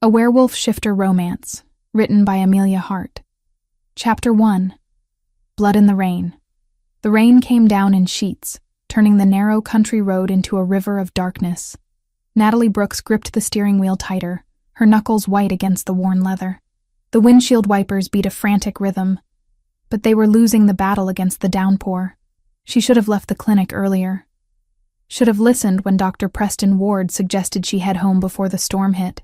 A Werewolf Shifter Romance, written by Amelia Hart. Chapter 1. Blood in the Rain. The rain came down in sheets, turning the narrow country road into a river of darkness. Natalie Brooks gripped the steering wheel tighter, her knuckles white against the worn leather. The windshield wipers beat a frantic rhythm, but they were losing the battle against the downpour. She should have left the clinic earlier. Should have listened when Dr. Preston Ward suggested she head home before the storm hit.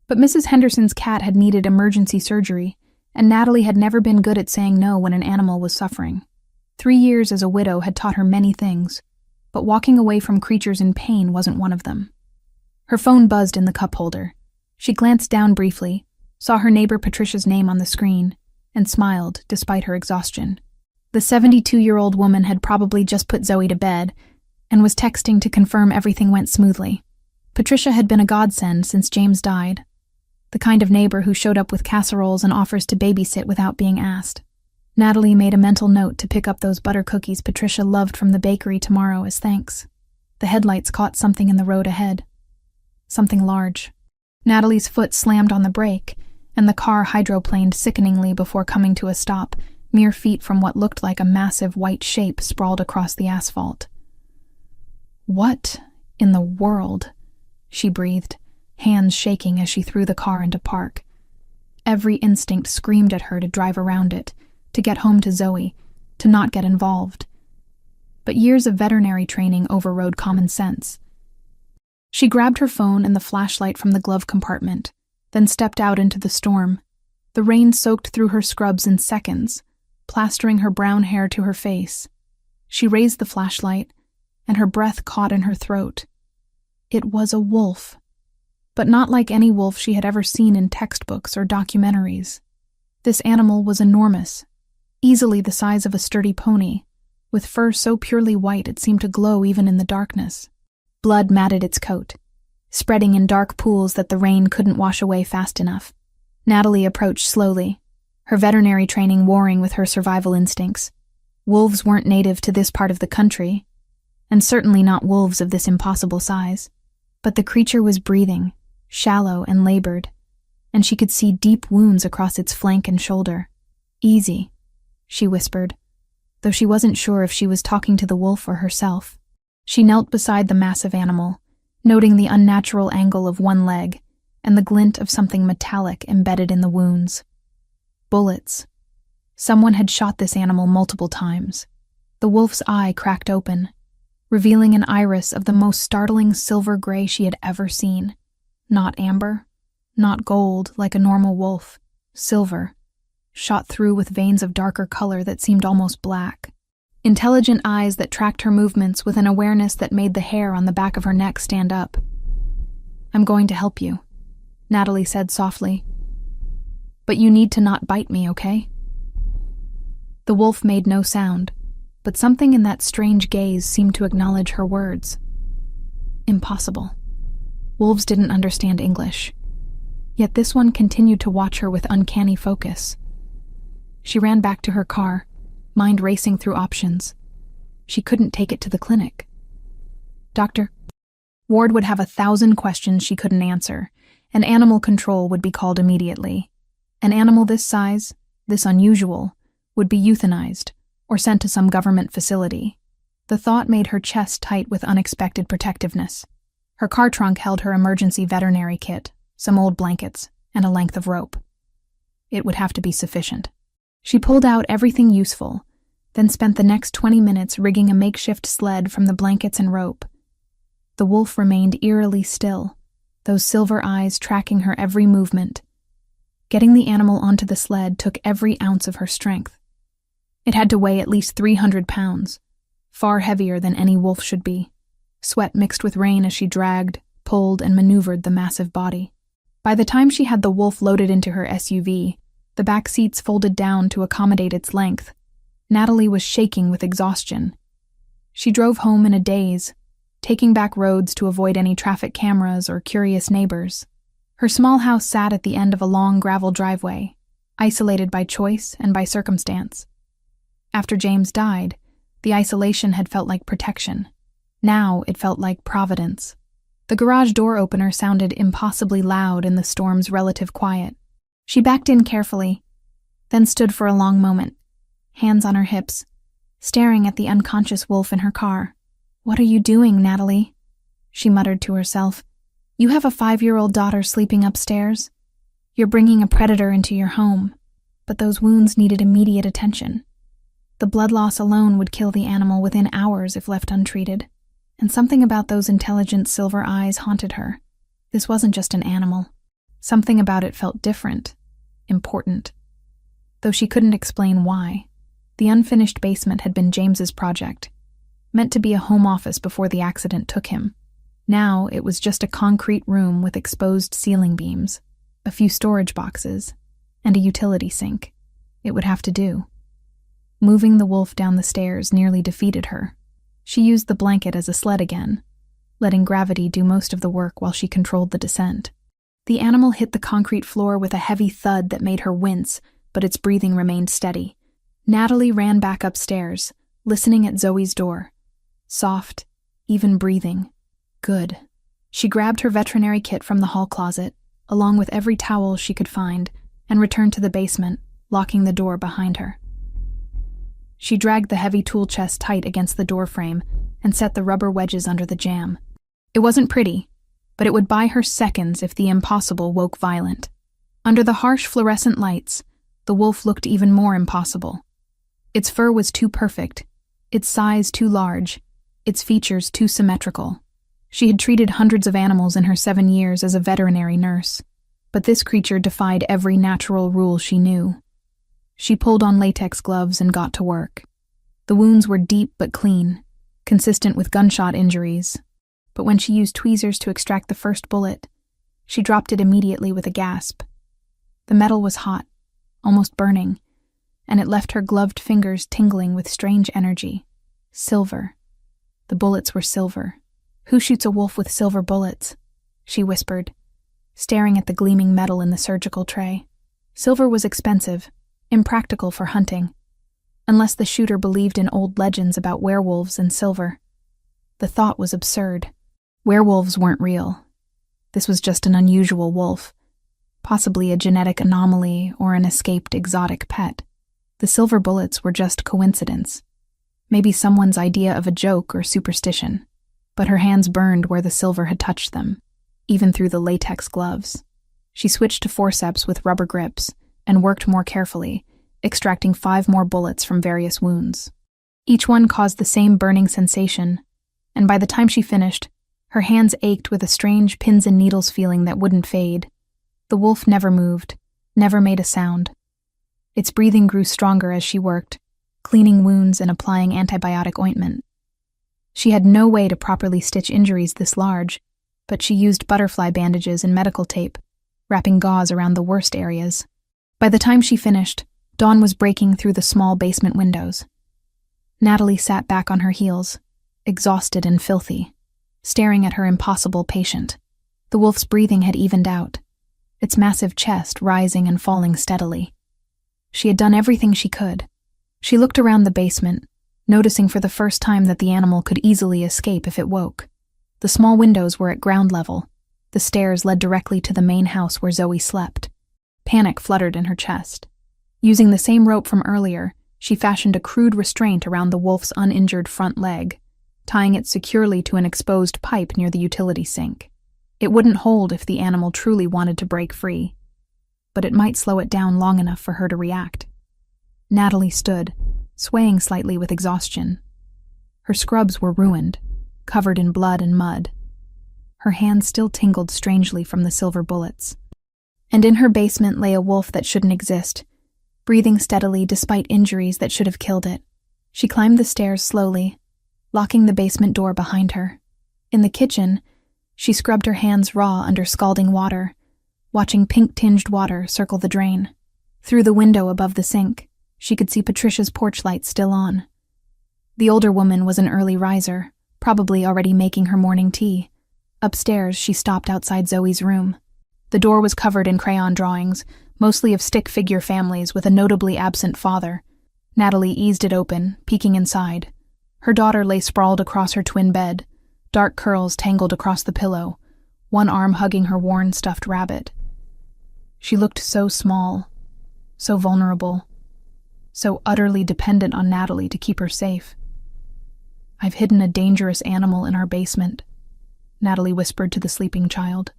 But Mrs. Henderson's cat had needed emergency surgery, and Natalie had never been good at saying no when an animal was suffering. 3 years as a widow had taught her many things, but walking away from creatures in pain wasn't one of them. Her phone buzzed in the cup holder. She glanced down briefly, saw her neighbor Patricia's name on the screen, and smiled despite her exhaustion. The 72-year-old woman had probably just put Zoe to bed and was texting to confirm everything went smoothly. Patricia had been a godsend since James died, the kind of neighbor who showed up with casseroles and offers to babysit without being asked. Natalie made a mental note to pick up those butter cookies Patricia loved from the bakery tomorrow as thanks. The headlights caught something in the road ahead. Something large. Natalie's foot slammed on the brake, and the car hydroplaned sickeningly before coming to a stop, mere feet from what looked like a massive white shape sprawled across the asphalt. "What in the world?" she breathed, hands shaking as she threw the car into park. Every instinct screamed at her to drive around it, to get home to Zoe, to not get involved. But years of veterinary training overrode common sense. She grabbed her phone and the flashlight from the glove compartment, then stepped out into the storm. The rain soaked through her scrubs in seconds, plastering her brown hair to her face. She raised the flashlight, and her breath caught in her throat. It was a wolf, but not like any wolf she had ever seen in textbooks or documentaries. This animal was enormous, easily the size of a sturdy pony, with fur so purely white it seemed to glow even in the darkness. Blood matted its coat, spreading in dark pools that the rain couldn't wash away fast enough. Natalie approached slowly, her veterinary training warring with her survival instincts. Wolves weren't native to this part of the country, and certainly not wolves of this impossible size. But the creature was breathing, shallow and labored, and she could see deep wounds across its flank and shoulder. "Easy," she whispered, though she wasn't sure if she was talking to the wolf or herself. She knelt beside the massive animal, noting the unnatural angle of one leg and the glint of something metallic embedded in the wounds. Bullets. Someone had shot this animal multiple times. The wolf's eye cracked open, revealing an iris of the most startling silver gray she had ever seen. Not amber, not gold like a normal wolf, silver, shot through with veins of darker color that seemed almost black. Intelligent eyes that tracked her movements with an awareness that made the hair on the back of her neck stand up. "I'm going to help you," Natalie said softly. "But you need to not bite me, okay?" The wolf made no sound, but something in that strange gaze seemed to acknowledge her words. Impossible. Wolves didn't understand English. Yet this one continued to watch her with uncanny focus. She ran back to her car, mind racing through options. She couldn't take it to the clinic. Dr. Ward would have 1,000 questions she couldn't answer, and animal control would be called immediately. An animal this size, this unusual, would be euthanized or sent to some government facility. The thought made her chest tight with unexpected protectiveness. Her car trunk held her emergency veterinary kit, some old blankets, and a length of rope. It would have to be sufficient. She pulled out everything useful, then spent the next 20 minutes rigging a makeshift sled from the blankets and rope. The wolf remained eerily still, those silver eyes tracking her every movement. Getting the animal onto the sled took every ounce of her strength. It had to weigh at least 300 pounds, far heavier than any wolf should be. Sweat mixed with rain as she dragged, pulled, and maneuvered the massive body. By the time she had the wolf loaded into her SUV, the back seats folded down to accommodate its length, Natalie was shaking with exhaustion. She drove home in a daze, taking back roads to avoid any traffic cameras or curious neighbors. Her small house sat at the end of a long gravel driveway, isolated by choice and by circumstance. After James died, the isolation had felt like protection. Now it felt like providence. The garage door opener sounded impossibly loud in the storm's relative quiet. She backed in carefully, then stood for a long moment, hands on her hips, staring at the unconscious wolf in her car. "What are you doing, Natalie?" she muttered to herself. "You have a 5-year-old daughter sleeping upstairs. You're bringing a predator into your home." But those wounds needed immediate attention. The blood loss alone would kill the animal within hours if left untreated, and something about those intelligent silver eyes haunted her. This wasn't just an animal. Something about it felt different, important. Though she couldn't explain why. The unfinished basement had been James's project, meant to be a home office before the accident took him. Now it was just a concrete room with exposed ceiling beams, a few storage boxes, and a utility sink. It would have to do. Moving the wolf down the stairs nearly defeated her. She used the blanket as a sled again, letting gravity do most of the work while she controlled the descent. The animal hit the concrete floor with a heavy thud that made her wince, but its breathing remained steady. Natalie ran back upstairs, listening at Zoe's door. Soft, even breathing. Good. She grabbed her veterinary kit from the hall closet, along with every towel she could find, and returned to the basement, locking the door behind her. She dragged the heavy tool chest tight against the door frame and set the rubber wedges under the jamb. It wasn't pretty, but it would buy her seconds if the impossible woke violent. Under the harsh fluorescent lights, the wolf looked even more impossible. Its fur was too perfect, its size too large, its features too symmetrical. She had treated hundreds of animals in her 7 years as a veterinary nurse, but this creature defied every natural rule she knew. She pulled on latex gloves and got to work. The wounds were deep but clean, consistent with gunshot injuries, but when she used tweezers to extract the first bullet, she dropped it immediately with a gasp. The metal was hot, almost burning, and it left her gloved fingers tingling with strange energy. Silver. The bullets were silver. "Who shoots a wolf with silver bullets?" she whispered, staring at the gleaming metal in the surgical tray. Silver was expensive, impractical for hunting, unless the shooter believed in old legends about werewolves and silver. The thought was absurd. Werewolves weren't real. This was just an unusual wolf, possibly a genetic anomaly or an escaped exotic pet. The silver bullets were just coincidence, maybe someone's idea of a joke or superstition, but her hands burned where the silver had touched them, even through the latex gloves. She switched to forceps with rubber grips and worked more carefully, extracting 5 more bullets from various wounds. Each one caused the same burning sensation, and by the time she finished, her hands ached with a strange pins and needles feeling that wouldn't fade. The wolf never moved, never made a sound. Its breathing grew stronger as she worked, cleaning wounds and applying antibiotic ointment. She had no way to properly stitch injuries this large, but she used butterfly bandages and medical tape, wrapping gauze around the worst areas. By the time she finished, dawn was breaking through the small basement windows. Natalie sat back on her heels, exhausted and filthy, staring at her impossible patient. The wolf's breathing had evened out, its massive chest rising and falling steadily. She had done everything she could. She looked around the basement, noticing for the first time that the animal could easily escape if it woke. The small windows were at ground level. The stairs led directly to the main house where Zoe slept. Panic fluttered in her chest. Using the same rope from earlier, she fashioned a crude restraint around the wolf's uninjured front leg, tying it securely to an exposed pipe near the utility sink. It wouldn't hold if the animal truly wanted to break free, but it might slow it down long enough for her to react. Natalie stood, swaying slightly with exhaustion. Her scrubs were ruined, covered in blood and mud. Her hands still tingled strangely from the silver bullets. And in her basement lay a wolf that shouldn't exist, breathing steadily despite injuries that should have killed it. She climbed the stairs slowly, locking the basement door behind her. In the kitchen, she scrubbed her hands raw under scalding water, watching pink-tinged water circle the drain. Through the window above the sink, she could see Patricia's porch light still on. The older woman was an early riser, probably already making her morning tea. Upstairs, she stopped outside Zoe's room. The door was covered in crayon drawings, mostly of stick figure families with a notably absent father. Natalie eased it open, peeking inside. Her daughter lay sprawled across her twin bed, dark curls tangled across the pillow, one arm hugging her worn stuffed rabbit. She looked so small, so vulnerable, so utterly dependent on Natalie to keep her safe. "I've hidden a dangerous animal in our basement," Natalie whispered to the sleeping child.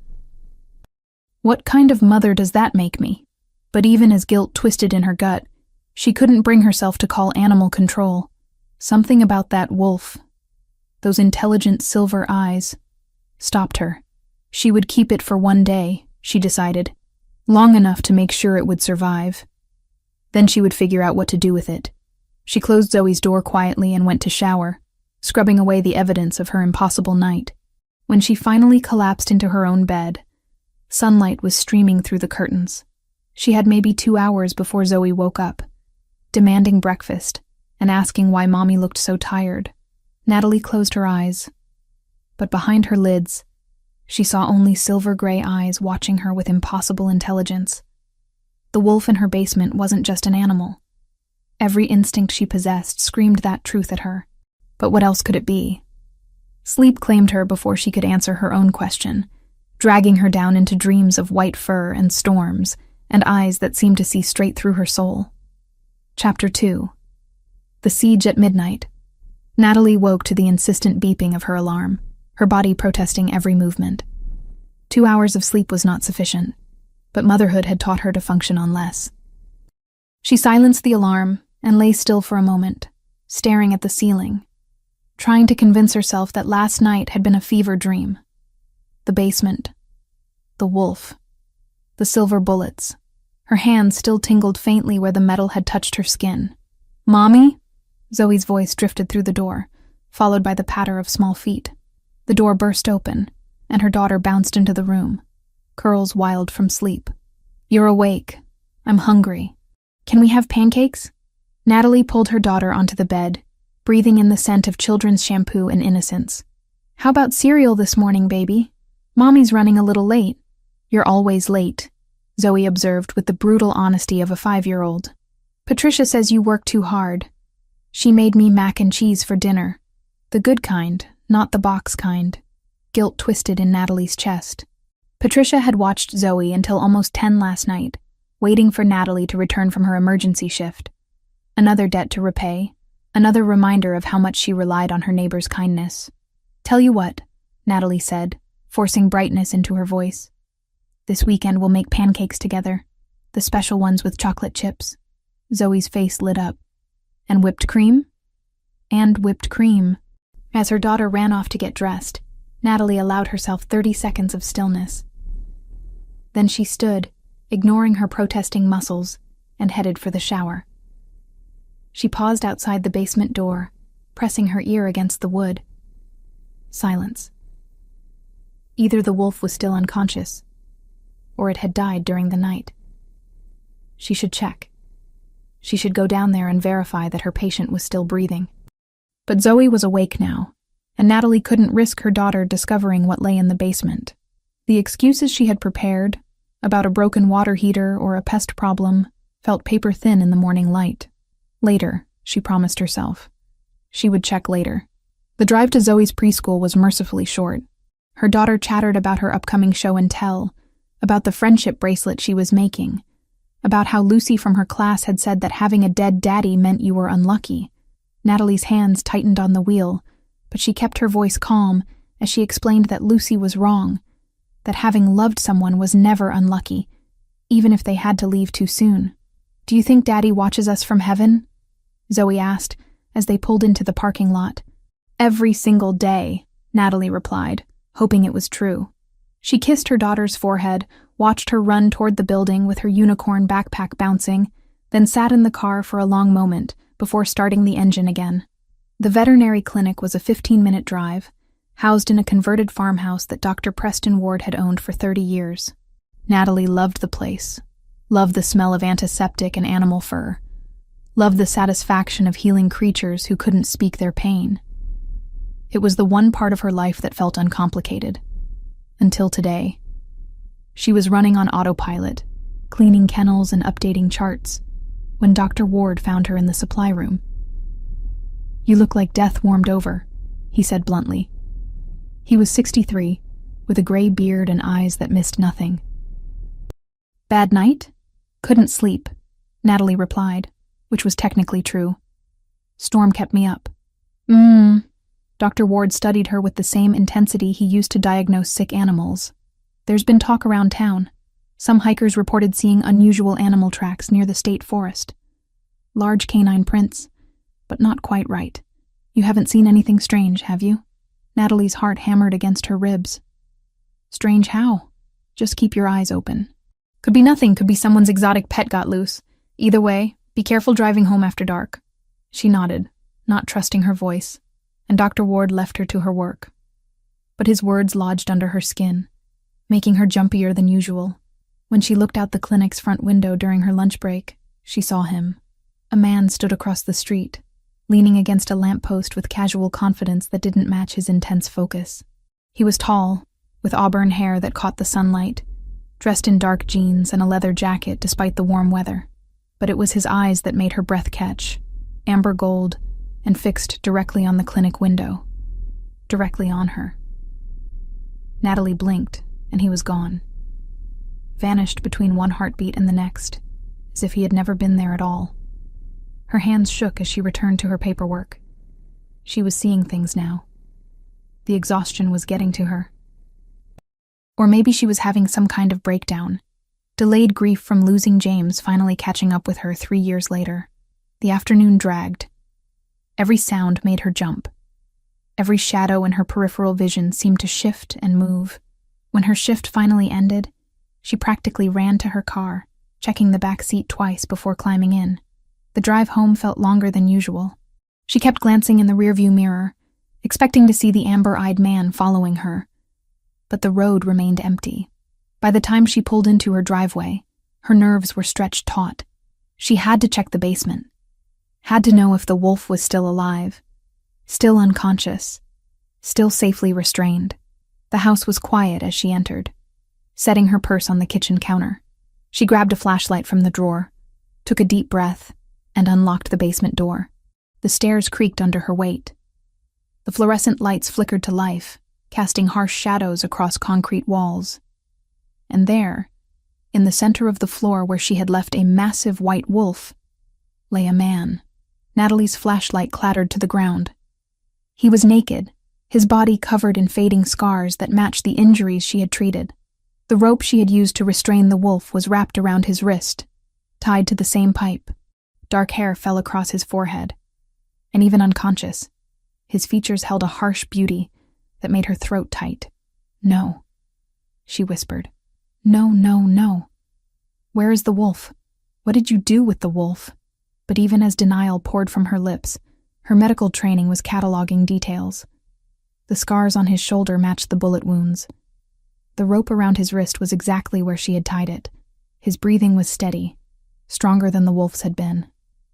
What kind of mother does that make me? But even as guilt twisted in her gut, she couldn't bring herself to call animal control. Something about that wolf, those intelligent silver eyes, stopped her. She would keep it for one day, she decided, long enough to make sure it would survive. Then she would figure out what to do with it. She closed Zoe's door quietly and went to shower, scrubbing away the evidence of her impossible night. When she finally collapsed into her own bed, sunlight was streaming through the curtains. She had maybe 2 hours before Zoe woke up, demanding breakfast and asking why Mommy looked so tired. Natalie closed her eyes, but behind her lids, she saw only silver-gray eyes watching her with impossible intelligence. The wolf in her basement wasn't just an animal. Every instinct she possessed screamed that truth at her. But what else could it be? Sleep claimed her before she could answer her own question, dragging her down into dreams of white fur and storms, and eyes that seemed to see straight through her soul. Chapter 2. The Siege at Midnight. Natalie woke to the insistent beeping of her alarm, her body protesting every movement. 2 hours of sleep was not sufficient, but motherhood had taught her to function on less. She silenced the alarm and lay still for a moment, staring at the ceiling, trying to convince herself that last night had been a fever dream. The basement, the wolf, the silver bullets. Her hands still tingled faintly where the metal had touched her skin. "Mommy?" Zoe's voice drifted through the door, followed by the patter of small feet. The door burst open, and her daughter bounced into the room, curls wild from sleep. "You're awake. I'm hungry. Can we have pancakes?" Natalie pulled her daughter onto the bed, breathing in the scent of children's shampoo and innocence. "How about cereal this morning, baby? Mommy's running a little late." "You're always late," Zoe observed with the brutal honesty of a 5-year-old. "Patricia says you work too hard. She made me mac and cheese for dinner. The good kind, not the box kind." Guilt twisted in Natalie's chest. Patricia had watched Zoe until almost 10 last night, waiting for Natalie to return from her emergency shift. Another debt to repay, another reminder of how much she relied on her neighbor's kindness. "Tell you what," Natalie said, forcing brightness into her voice. "This weekend we'll make pancakes together, the special ones with chocolate chips." Zoe's face lit up. "And whipped cream?" "And whipped cream." As her daughter ran off to get dressed, Natalie allowed herself 30 seconds of stillness. Then she stood, ignoring her protesting muscles, and headed for the shower. She paused outside the basement door, pressing her ear against the wood. Silence. Either the wolf was still unconscious, or it had died during the night. She should check. She should go down there and verify that her patient was still breathing. But Zoe was awake now, and Natalie couldn't risk her daughter discovering what lay in the basement. The excuses she had prepared, about a broken water heater or a pest problem, felt paper thin in the morning light. Later, she promised herself. She would check later. The drive to Zoe's preschool was mercifully short. Her daughter chattered about her upcoming show and tell, about the friendship bracelet she was making, about how Lucy from her class had said that having a dead daddy meant you were unlucky. Natalie's hands tightened on the wheel, but she kept her voice calm as she explained that Lucy was wrong, that having loved someone was never unlucky, even if they had to leave too soon. "Do you think Daddy watches us from heaven?" Zoe asked as they pulled into the parking lot. "Every single day," Natalie replied, hoping it was true. She kissed her daughter's forehead, watched her run toward the building with her unicorn backpack bouncing, then sat in the car for a long moment before starting the engine again. The veterinary clinic was a 15-minute drive, housed in a converted farmhouse that Dr. Preston Ward had owned for 30 years. Natalie loved the place, loved the smell of antiseptic and animal fur, loved the satisfaction of healing creatures who couldn't speak their pain. It was the one part of her life that felt uncomplicated. Until today. She was running on autopilot, cleaning kennels and updating charts, when Dr. Ward found her in the supply room. "You look like death warmed over," he said bluntly. He was 63, with a gray beard and eyes that missed nothing. "Bad night? Couldn't sleep," Natalie replied, which was technically true. "Storm kept me up." Dr. Ward studied her with the same intensity he used to diagnose sick animals. "There's been talk around town. Some hikers reported seeing unusual animal tracks near the state forest. Large canine prints, but not quite right. You haven't seen anything strange, have you?" Natalie's heart hammered against her ribs. "Strange how? Just keep your eyes open. Could be nothing, could be someone's exotic pet got loose. Either way, be careful driving home after dark." She nodded, not trusting her voice, and Dr. Ward left her to her work. But his words lodged under her skin, making her jumpier than usual. When she looked out the clinic's front window during her lunch break, she saw him. A man stood across the street, leaning against a lamppost with casual confidence that didn't match his intense focus. He was tall, with auburn hair that caught the sunlight, dressed in dark jeans and a leather jacket despite the warm weather. But it was his eyes that made her breath catch, amber gold, and fixed directly on the clinic window. Directly on her. Natalie blinked, and he was gone. Vanished between one heartbeat and the next, as if he had never been there at all. Her hands shook as she returned to her paperwork. She was seeing things now. The exhaustion was getting to her. Or maybe she was having some kind of breakdown. Delayed grief from losing James finally catching up with her 3 years later. The afternoon dragged. Every sound made her jump. Every shadow in her peripheral vision seemed to shift and move. When her shift finally ended, she practically ran to her car, checking the back seat twice before climbing in. The drive home felt longer than usual. She kept glancing in the rearview mirror, expecting to see the amber-eyed man following her. But the road remained empty. By the time she pulled into her driveway, her nerves were stretched taut. She had to check the basement. Had to know if the wolf was still alive, still unconscious, still safely restrained. The house was quiet as she entered, setting her purse on the kitchen counter. She grabbed a flashlight from the drawer, took a deep breath, and unlocked the basement door. The stairs creaked under her weight. The fluorescent lights flickered to life, casting harsh shadows across concrete walls. And there, in the center of the floor where she had left a massive white wolf, lay a man. Natalie's flashlight clattered to the ground. He was naked, his body covered in fading scars that matched the injuries she had treated. The rope she had used to restrain the wolf was wrapped around his wrist, tied to the same pipe. Dark hair fell across his forehead. And even unconscious, his features held a harsh beauty that made her throat tight. "No," she whispered. "No, no, no. Where is the wolf? What did you do with the wolf?" But even as denial poured from her lips, her medical training was cataloging details. The scars on his shoulder matched the bullet wounds. The rope around his wrist was exactly where she had tied it. His breathing was steady, stronger than the wolf's had been.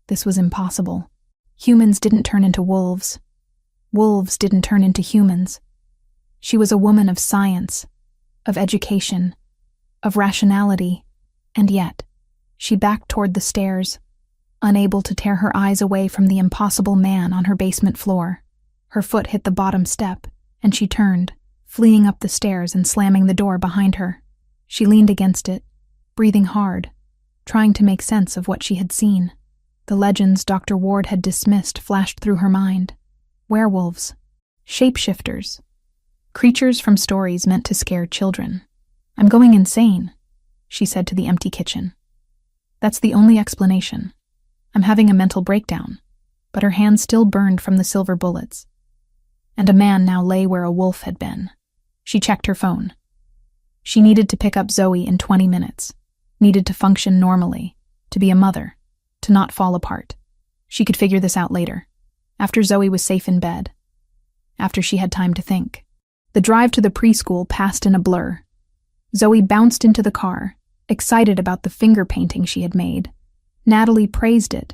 This was impossible. Humans didn't turn into wolves. Wolves didn't turn into humans. She was a woman of science, of education, of rationality, and yet, she backed toward the stairs, unable to tear her eyes away from the impossible man on her basement floor. Her foot hit the bottom step, and she turned, fleeing up the stairs and slamming the door behind her. She leaned against it, breathing hard, trying to make sense of what she had seen. The legends Dr. Ward had dismissed flashed through her mind. Werewolves, shapeshifters, creatures from stories meant to scare children. "I'm going insane," she said to the empty kitchen. "That's the only explanation. I'm having a mental breakdown," but her hand still burned from the silver bullets. And a man now lay where a wolf had been. She checked her phone. She needed to pick up Zoe in 20 minutes, needed to function normally, to be a mother, to not fall apart. She could figure this out later, after Zoe was safe in bed, after she had time to think. The drive to the preschool passed in a blur. Zoe bounced into the car, excited about the finger painting she had made. Natalie praised it,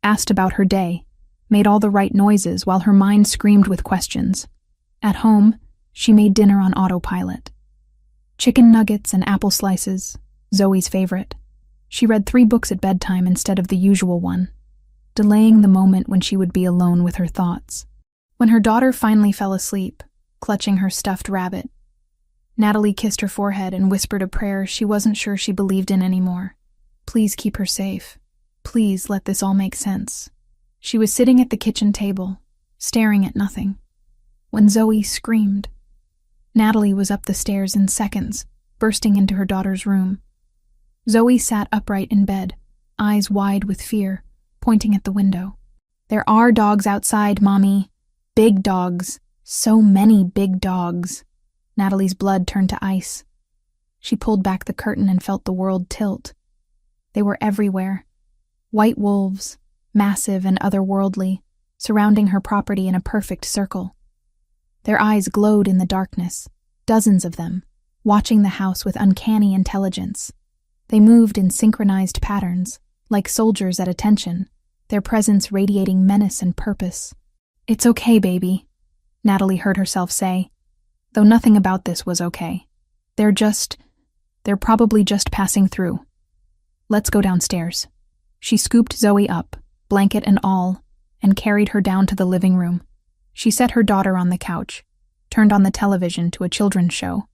asked about her day, made all the right noises while her mind screamed with questions. At home, she made dinner on autopilot. Chicken nuggets and apple slices, Zoe's favorite. She read 3 books at bedtime instead of the usual one, delaying the moment when she would be alone with her thoughts. When her daughter finally fell asleep, clutching her stuffed rabbit, Natalie kissed her forehead and whispered a prayer she wasn't sure she believed in anymore. Please keep her safe. Please let this all make sense. She was sitting at the kitchen table, staring at nothing, when Zoe screamed. Natalie was up the stairs in seconds, bursting into her daughter's room. Zoe sat upright in bed, eyes wide with fear, pointing at the window. There are dogs outside, Mommy. Big dogs. So many big dogs. Natalie's blood turned to ice. She pulled back the curtain and felt the world tilt. They were everywhere. White wolves, massive and otherworldly, surrounding her property in a perfect circle. Their eyes glowed in the darkness, dozens of them, watching the house with uncanny intelligence. They moved in synchronized patterns, like soldiers at attention, their presence radiating menace and purpose. It's okay, baby, Natalie heard herself say, though nothing about this was okay. They're probably just passing through. Let's go downstairs. She scooped Zoe up, blanket and all, and carried her down to the living room. She set her daughter on the couch, turned on the television to a children's show,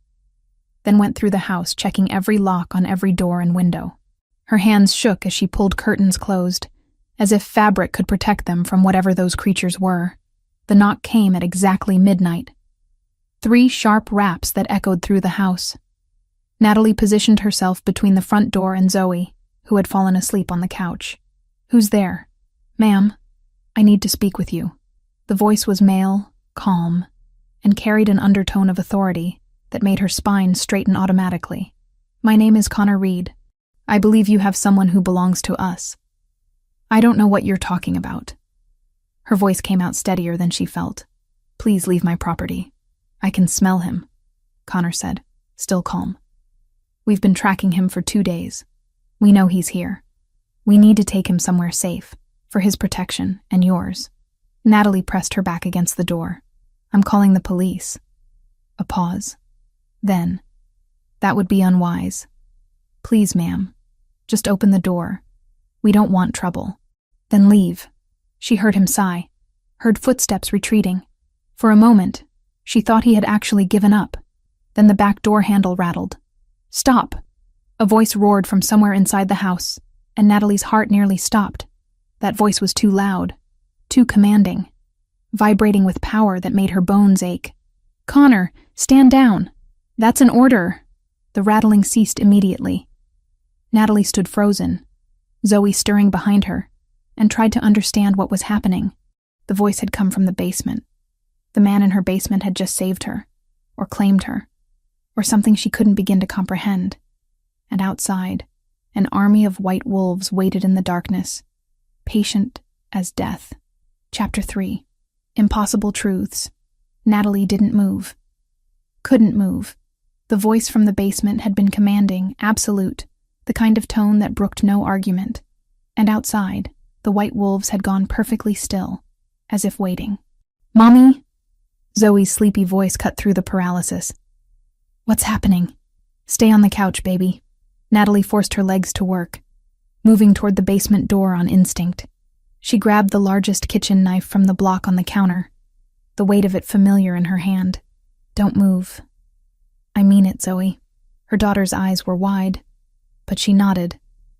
then went through the house checking every lock on every door and window. Her hands shook as she pulled curtains closed, as if fabric could protect them from whatever those creatures were. The knock came at exactly midnight. 3 sharp raps that echoed through the house. Natalie positioned herself between the front door and Zoe, who had fallen asleep on the couch. Who's there? Ma'am, I need to speak with you. The voice was male, calm, and carried an undertone of authority that made her spine straighten automatically. My name is Connor Reed. I believe you have someone who belongs to us. I don't know what you're talking about. Her voice came out steadier than she felt. Please leave my property. I can smell him, Connor said, still calm. We've been tracking him for 2 days. We know he's here. We need to take him somewhere safe, for his protection and yours. Natalie pressed her back against the door. I'm calling the police. A pause. Then, that would be unwise. Please, ma'am, just open the door. We don't want trouble. Then leave. She heard him sigh, heard footsteps retreating. For a moment, she thought he had actually given up. Then the back door handle rattled. Stop! A voice roared from somewhere inside the house, and Natalie's heart nearly stopped. That voice was too loud, too commanding, vibrating with power that made her bones ache. Connor, stand down! That's an order! The rattling ceased immediately. Natalie stood frozen, Zoe stirring behind her, and tried to understand what was happening. The voice had come from the basement. The man in her basement had just saved her, or claimed her, or something she couldn't begin to comprehend. And outside, an army of white wolves waited in the darkness, patient as death. Chapter 3. Impossible Truths. Natalie didn't move. Couldn't move. The voice from the basement had been commanding, absolute, the kind of tone that brooked no argument. And outside, the white wolves had gone perfectly still, as if waiting. Mommy? Zoe's sleepy voice cut through the paralysis. What's happening? Stay on the couch, baby. Natalie forced her legs to work, moving toward the basement door on instinct. She grabbed the largest kitchen knife from the block on the counter, the weight of it familiar in her hand. Don't move. I mean it, Zoe. Her daughter's eyes were wide, but she nodded,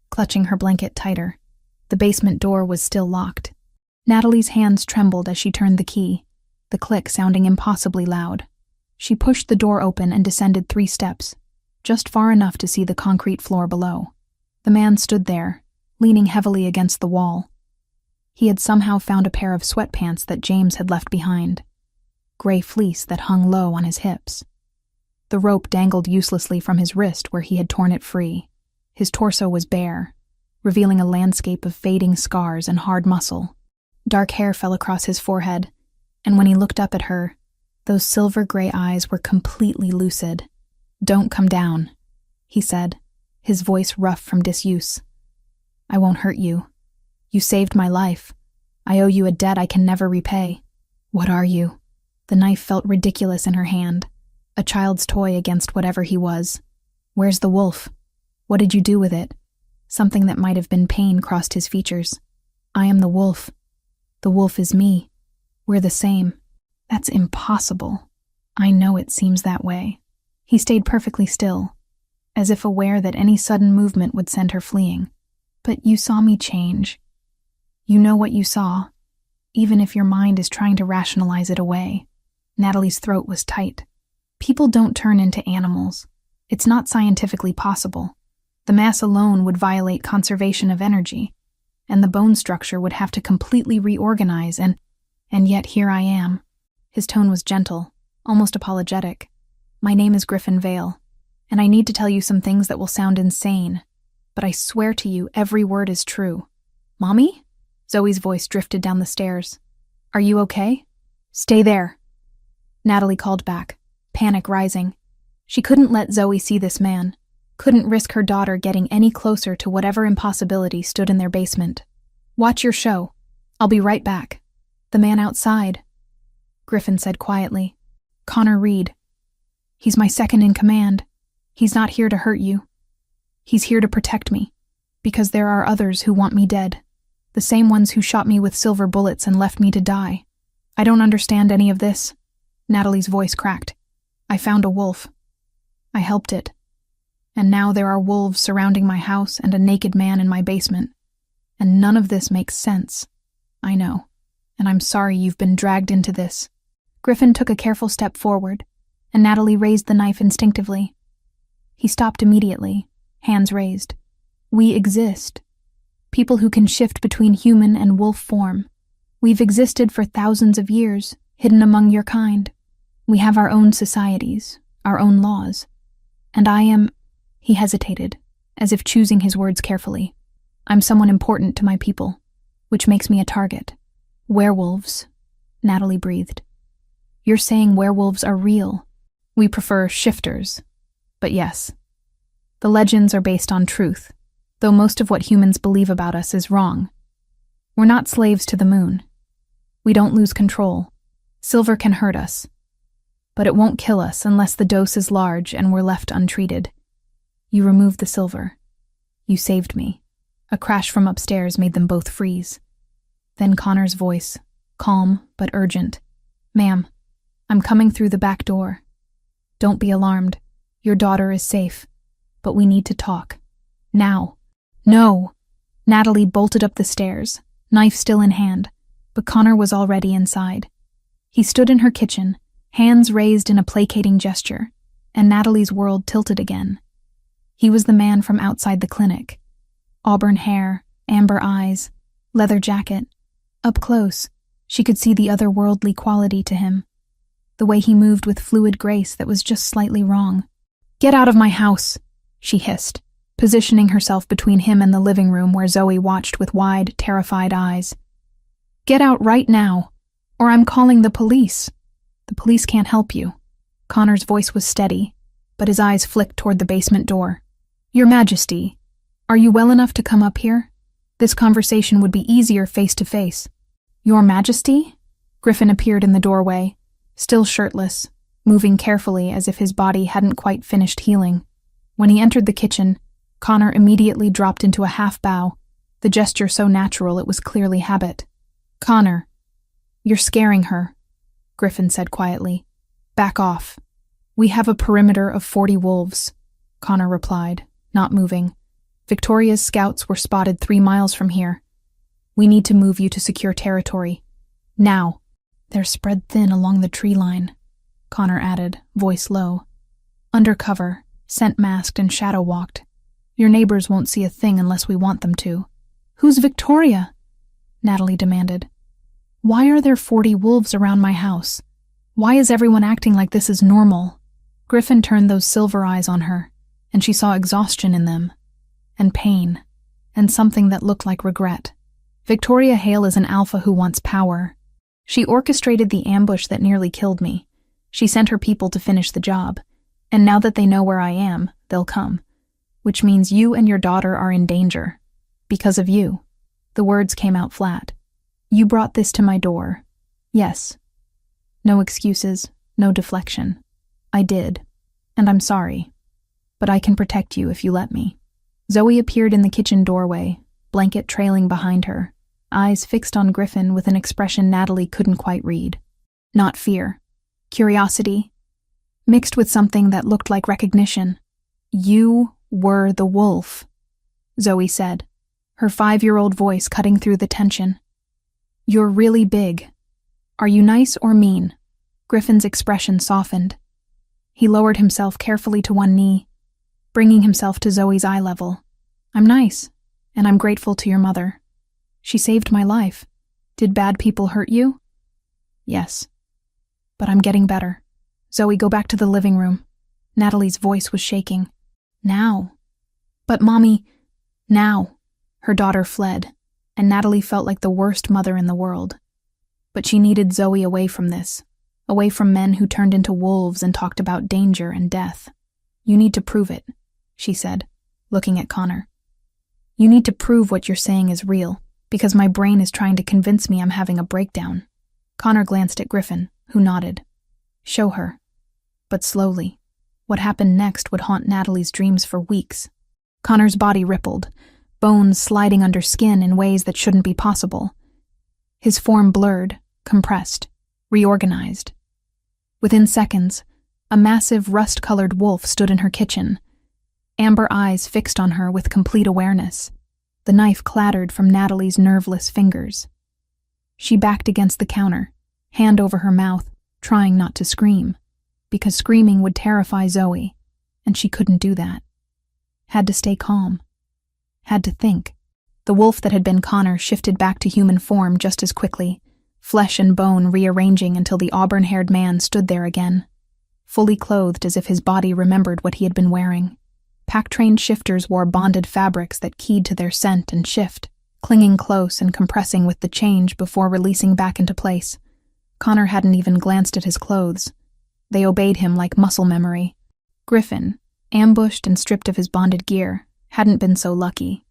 clutching her blanket tighter. The basement door was still locked. Natalie's hands trembled as she turned the key, the click sounding impossibly loud. She pushed the door open and descended 3 steps, just far enough to see the concrete floor below. The man stood there, leaning heavily against the wall. He had somehow found a pair of sweatpants that James had left behind, gray fleece that hung low on his hips. The rope dangled uselessly from his wrist where he had torn it free. His torso was bare, revealing a landscape of fading scars and hard muscle. Dark hair fell across his forehead, and when he looked up at her, those silver-gray eyes were completely lucid. Don't come down, he said, his voice rough from disuse. I won't hurt you. You saved my life. I owe you a debt I can never repay. What are you? The knife felt ridiculous in her hand, a child's toy against whatever he was. Where's the wolf? What did you do with it? Something that might have been pain crossed his features. I am the wolf. The wolf is me. We're the same. That's impossible. I know it seems that way. He stayed perfectly still, as if aware that any sudden movement would send her fleeing. But you saw me change. You know what you saw, even if your mind is trying to rationalize it away. Natalie's throat was tight. People don't turn into animals. It's not scientifically possible. The mass alone would violate conservation of energy, and the bone structure would have to completely reorganize, and yet here I am. His tone was gentle, almost apologetic. My name is Griffin Vale, and I need to tell you some things that will sound insane, but I swear to you every word is true. Mommy? Zoe's voice drifted down the stairs. Are you okay? Stay there. Natalie called back, panic rising. She couldn't let Zoe see this man, couldn't risk her daughter getting any closer to whatever impossibility stood in their basement. Watch your show. I'll be right back. The man outside, Griffin said quietly. Connor Reed. He's my second in command. He's not here to hurt you. He's here to protect me, because there are others who want me dead. The same ones who shot me with silver bullets and left me to die. I don't understand any of this. Natalie's voice cracked. I found a wolf. I helped it. And now there are wolves surrounding my house and a naked man in my basement. And none of this makes sense. I know. And I'm sorry you've been dragged into this. Griffin took a careful step forward, and Natalie raised the knife instinctively. He stopped immediately, hands raised. We exist. People who can shift between human and wolf form. We've existed for thousands of years, hidden among your kind. We have our own societies, our own laws. And I am... He hesitated, as if choosing his words carefully. I'm someone important to my people, which makes me a target. Werewolves, Natalie breathed. You're saying werewolves are real. We prefer shifters. But yes, the legends are based on truth, though most of what humans believe about us is wrong. We're not slaves to the moon. We don't lose control. Silver can hurt us, but it won't kill us unless the dose is large and we're left untreated. You removed the silver. You saved me. A crash from upstairs made them both freeze. Then Connor's voice, calm but urgent. Ma'am, I'm coming through the back door. Don't be alarmed. Your daughter is safe. But we need to talk. Now. No! Natalie bolted up the stairs, knife still in hand, but Connor was already inside. He stood in her kitchen, hands raised in a placating gesture, and Natalie's world tilted again. He was the man from outside the clinic. Auburn hair, amber eyes, leather jacket. Up close, she could see the otherworldly quality to him. The way he moved with fluid grace that was just slightly wrong. Get out of my house, she hissed, positioning herself between him and the living room where Zoe watched with wide, terrified eyes. Get out right now, or I'm calling the police. The police can't help you. Connor's voice was steady, but his eyes flicked toward the basement door. Your Majesty, are you well enough to come up here? This conversation would be easier face to face. Your Majesty? Griffin appeared in the doorway, still shirtless, moving carefully as if his body hadn't quite finished healing. When he entered the kitchen, Connor immediately dropped into a half bow, the gesture so natural it was clearly habit. Connor, you're scaring her, Griffin said quietly. Back off. We have a perimeter of 40 wolves, Connor replied, not moving. Victoria's scouts were spotted 3 miles from here. We need to move you to secure territory. Now. They're spread thin along the tree line, Connor added, voice low. Undercover, scent masked and shadow walked. Your neighbors won't see a thing unless we want them to. Who's Victoria? Natalie demanded. Why are there 40 wolves around my house? Why is everyone acting like this is normal? Griffin turned those silver eyes on her, and she saw exhaustion in them, and pain, and something that looked like regret. Victoria Hale is an alpha who wants power. She orchestrated the ambush that nearly killed me. She sent her people to finish the job, and now that they know where I am, they'll come. Which means you and your daughter are in danger. Because of you. The words came out flat. You brought this to my door. Yes. No excuses, no deflection. I did. And I'm sorry. But I can protect you if you let me. Zoe appeared in the kitchen doorway, blanket trailing behind her, eyes fixed on Griffin with an expression Natalie couldn't quite read. Not fear. Curiosity. mixed with something that looked like recognition. "You were the wolf," Zoe said, her 5-year-old voice cutting through the tension. "You're really big. Are you nice or mean?" Griffin's expression softened. He lowered himself carefully to one knee, bringing himself to Zoe's eye level. "I'm nice, and I'm grateful to your mother. She saved my life. Did bad people hurt you?" "Yes. But I'm getting better." "Zoe, go back to the living room." Natalie's voice was shaking. "Now." "But Mommy..." "Now." Her daughter fled, and Natalie felt like the worst mother in the world. But she needed Zoe away from this, away from men who turned into wolves and talked about danger and death. "You need to prove it," she said, looking at Connor. "You need to prove what you're saying is real, because my brain is trying to convince me I'm having a breakdown." Connor glanced at Griffin, who nodded. "Show her." But slowly. What happened next would haunt Natalie's dreams for weeks. Connor's body rippled, bones sliding under skin in ways that shouldn't be possible. His form blurred, compressed, reorganized. Within seconds, a massive rust-colored wolf stood in her kitchen, amber eyes fixed on her with complete awareness. The knife clattered from Natalie's nerveless fingers. She backed against the counter, hand over her mouth, trying not to scream, because screaming would terrify Zoe, and she couldn't do that. Had to stay calm. Had to think. The wolf that had been Connor shifted back to human form just as quickly, flesh and bone rearranging until the auburn-haired man stood there again, fully clothed as if his body remembered what he had been wearing. Pack-trained shifters wore bonded fabrics that keyed to their scent and shift, clinging close and compressing with the change before releasing back into place. Connor hadn't even glanced at his clothes. They obeyed him like muscle memory. Griffin, ambushed and stripped of his bonded gear, hadn't been so lucky.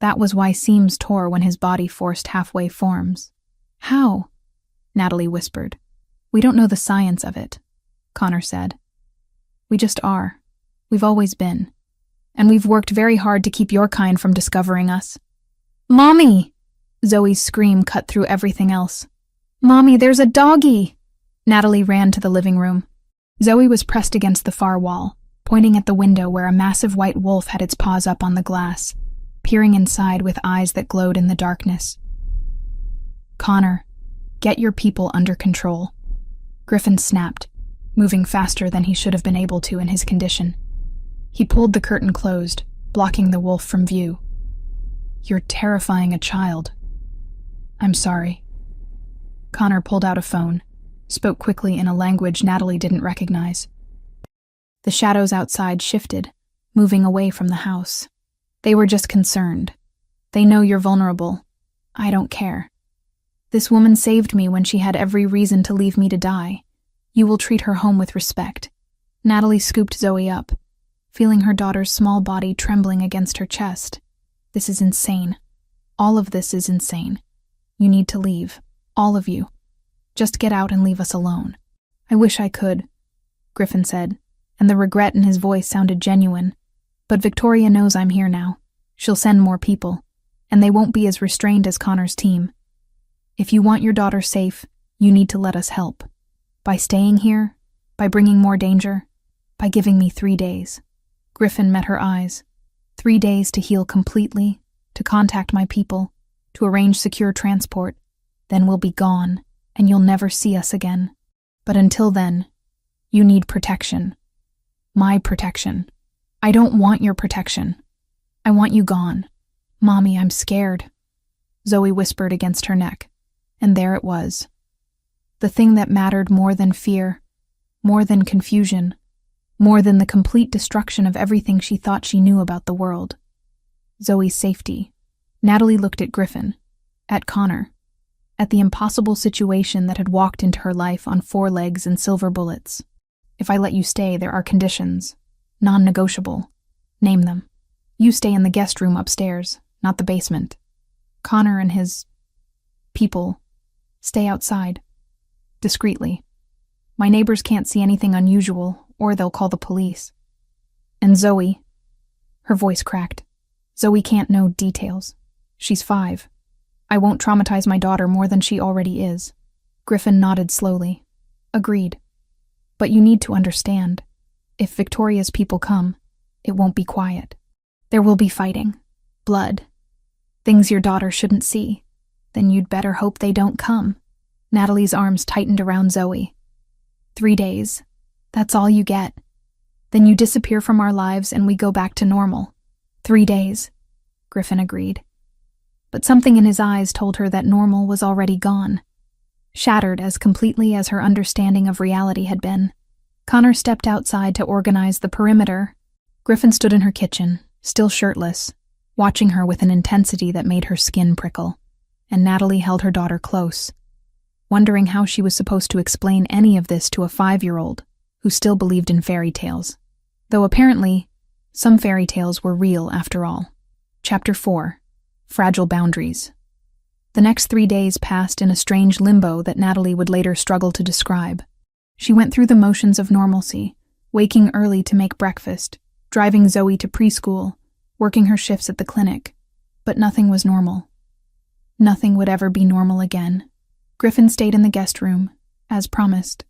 That was why seams tore when his body forced halfway forms. "How?" Natalie whispered. "We don't know the science of it," Connor said. "We just are. We've always been. And we've worked very hard to keep your kind from discovering us." "Mommy!" Zoe's scream cut through everything else. "Mommy, there's a doggy!" Natalie ran to the living room. Zoe was pressed against the far wall, pointing at the window where a massive white wolf had its paws up on the glass, peering inside with eyes that glowed in the darkness. "Connor, get your people under control." Griffin snapped, moving faster than he should have been able to in his condition. He pulled the curtain closed, blocking the wolf from view. "You're terrifying a child." "I'm sorry." Connor pulled out a phone, spoke quickly in a language Natalie didn't recognize. The shadows outside shifted, moving away from the house. "They were just concerned. They know you're vulnerable. I don't care. This woman saved me when she had every reason to leave me to die. You will treat her home with respect." Natalie scooped Zoe up, feeling her daughter's small body trembling against her chest. "This is insane. All of this is insane. You need to leave. All of you. Just get out and leave us alone." "I wish I could," Griffin said, and the regret in his voice sounded genuine. "But Victoria knows I'm here now. She'll send more people, and they won't be as restrained as Connor's team. If you want your daughter safe, you need to let us help. By staying here, by bringing more danger, by giving me 3 days. Griffin met her eyes. 3 days to heal completely, to contact my people, to arrange secure transport. Then we'll be gone, and you'll never see us again. But until then, you need protection. My protection. I don't want your protection. I want you gone. Mommy, I'm scared." Zoe whispered against her neck, and there it was. The thing that mattered more than fear, more than confusion, more than the complete destruction of everything she thought she knew about the world. Zoe's safety. Natalie looked at Griffin, at Connor, at the impossible situation that had walked into her life on 4 legs and silver bullets. "If I let you stay, there are conditions. Non-negotiable. Name them. You stay in the guest room upstairs, not the basement. Connor and his people stay outside. Discreetly. My neighbors can't see anything unusual, or they'll call the police. And Zoe," her voice cracked, "Zoe can't know details. She's 5. I won't traumatize my daughter more than she already is." Griffin nodded slowly. "Agreed." But you need to understand. If Victoria's people come, it won't be quiet. There will be fighting, blood, things your daughter shouldn't see. Then you'd better hope they don't come. Natalie's arms tightened around Zoe. 3 days. That's all you get. Then you disappear from our lives and we go back to normal. 3 days, Griffin agreed. But something in his eyes told her that normal was already gone, shattered as completely as her understanding of reality had been. Connor stepped outside to organize the perimeter. Griffin stood in her kitchen, still shirtless, watching her with an intensity that made her skin prickle, and Natalie held her daughter close, wondering how she was supposed to explain any of this to a 5-year-old who still believed in fairy tales. Though apparently, some fairy tales were real after all. Chapter 4. Fragile Boundaries. The next 3 days passed in a strange limbo that Natalie would later struggle to describe. She went through the motions of normalcy, waking early to make breakfast, driving Zoe to preschool, working her shifts at the clinic. But nothing was normal. Nothing would ever be normal again. Griffin stayed in the guest room, as promised.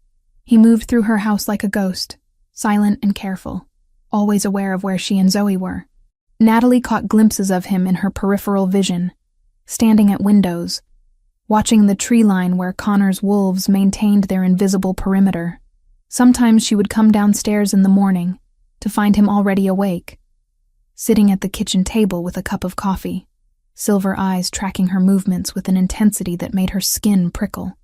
He moved through her house like a ghost, silent and careful, always aware of where she and Zoe were. Natalie caught glimpses of him in her peripheral vision, standing at windows, watching the tree line where Connor's wolves maintained their invisible perimeter. Sometimes she would come downstairs in the morning to find him already awake, sitting at the kitchen table with a cup of coffee, silver eyes tracking her movements with an intensity that made her skin prickle.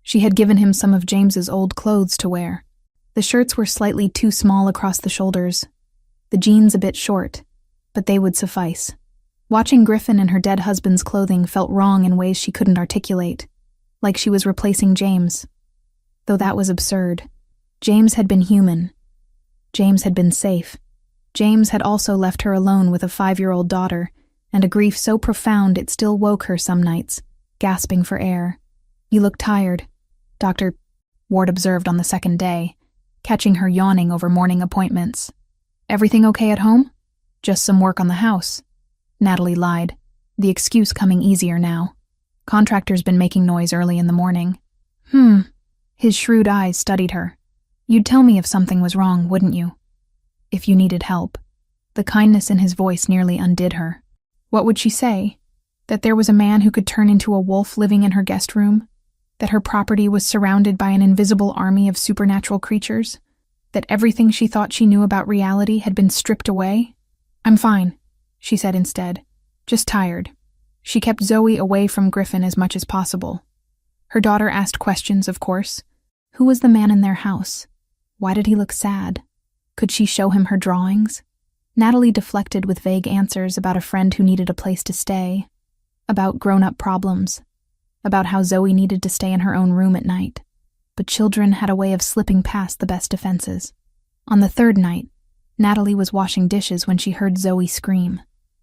She had given him some of James's old clothes to wear. The shirts were slightly too small across the shoulders, the jeans a bit short, but they would suffice. Watching Griffin in her dead husband's clothing felt wrong in ways she couldn't articulate, like she was replacing James. Though that was absurd. James had been human. James had been safe. James had also left her alone with a 5-year-old daughter, and a grief so profound it still woke her some nights, gasping for air. "You look tired," Dr. Ward observed on the second day, catching her yawning over morning appointments. "Everything okay at home?" "Just some work on the house," Natalie lied, the excuse coming easier now. "Contractor's been making noise early in the morning." His shrewd eyes studied her. "You'd tell me if something was wrong, wouldn't you? If you needed help." The kindness in his voice nearly undid her. What would she say? That there was a man who could turn into a wolf living in her guest room? That her property was surrounded by an invisible army of supernatural creatures? That everything she thought she knew about reality had been stripped away? "I'm fine," she said instead. "Just tired." She kept Zoe away from Griffin as much as possible. Her daughter asked questions, of course. Who was the man in their house? Why did he look sad? Could she show him her drawings? Natalie deflected with vague answers about a friend who needed a place to stay, about grown-up problems, about how Zoe needed to stay in her own room at night. But children had a way of slipping past the best defenses. On the third night, Natalie was washing dishes when she heard Zoe scream.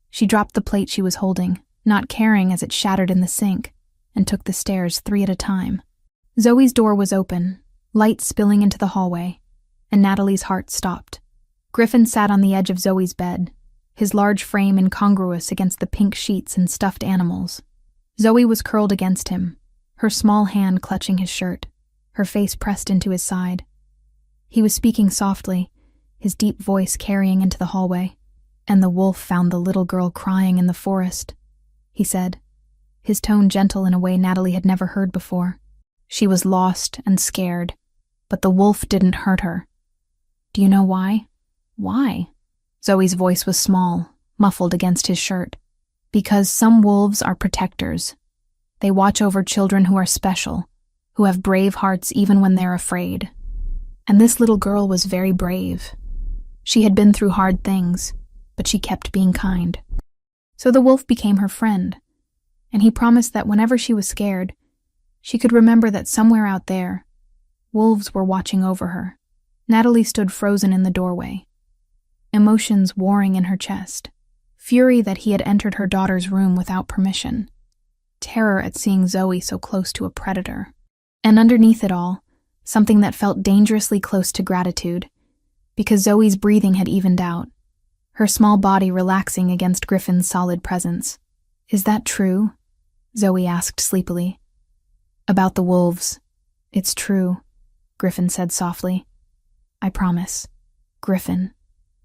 She dropped the plate she was holding, not caring as it shattered in the sink, and took the stairs 3 at a time. Zoe's door was open, light spilling into the hallway, and Natalie's heart stopped. Griffin sat on the edge of Zoe's bed, his large frame incongruous against the pink sheets and stuffed animals. Zoe was curled against him, her small hand clutching his shirt, her face pressed into his side. He was speaking softly, his deep voice carrying into the hallway. "And the wolf found the little girl crying in the forest," he said, his tone gentle in a way Natalie had never heard before. "She was lost and scared, but the wolf didn't hurt her. Do you know why?" "Why?" Zoe's voice was small, muffled against his shirt. "Because some wolves are protectors. They watch over children who are special, who have brave hearts even when they're afraid. And this little girl was very brave. She had been through hard things, but she kept being kind. So the wolf became her friend, and he promised that whenever she was scared, she could remember that somewhere out there, wolves were watching over her." Natalie stood frozen in the doorway, emotions warring in her chest. Fury that he had entered her daughter's room without permission. Terror at seeing Zoe so close to a predator. And underneath it all, something that felt dangerously close to gratitude, because Zoe's breathing had evened out, her small body relaxing against Griffin's solid presence. "Is that true?" Zoe asked sleepily. "About the wolves. It's true," Griffin said softly. I promise. Griffin.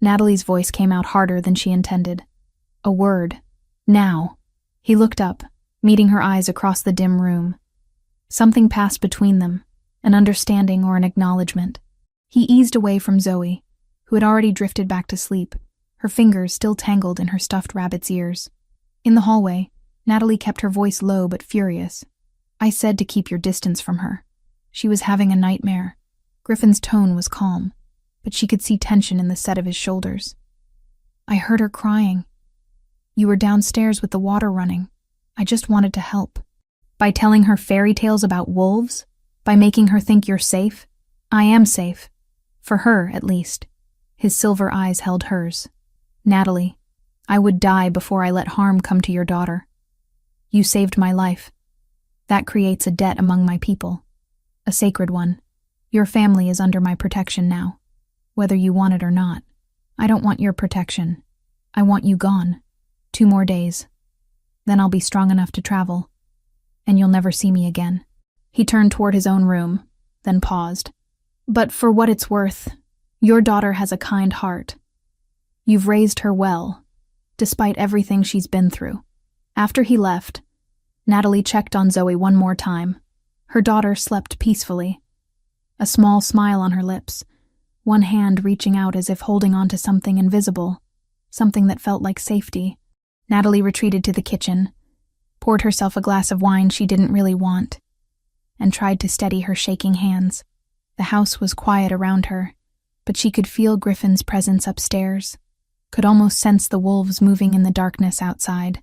Natalie's voice came out harder than she intended. A word. Now. He looked up, meeting her eyes across the dim room. Something passed between them, an understanding or an acknowledgement. He eased away from Zoe, who had already drifted back to sleep, her fingers still tangled in her stuffed rabbit's ears. In the hallway, Natalie kept her voice low but furious. I said to keep your distance from her. She was having a nightmare. Griffin's tone was calm, but she could see tension in the set of his shoulders. I heard her crying. You were downstairs with the water running. I just wanted to help. By telling her fairy tales about wolves? By making her think you're safe? I am safe. For her, at least. His silver eyes held hers. Natalie, I would die before I let harm come to your daughter. You saved my life. That creates a debt among my people. A sacred one. Your family is under my protection now, whether you want it or not. I don't want your protection. I want you gone. 2 more days. Then I'll be strong enough to travel, and you'll never see me again. He turned toward his own room, then paused. But for what it's worth, your daughter has a kind heart. You've raised her well, despite everything she's been through. After he left, Natalie checked on Zoe one more time. Her daughter slept peacefully, a small smile on her lips, one hand reaching out as if holding on to something invisible, something that felt like safety. Natalie retreated to the kitchen, poured herself a glass of wine she didn't really want, and tried to steady her shaking hands. The house was quiet around her, but she could feel Griffin's presence upstairs, could almost sense the wolves moving in the darkness outside.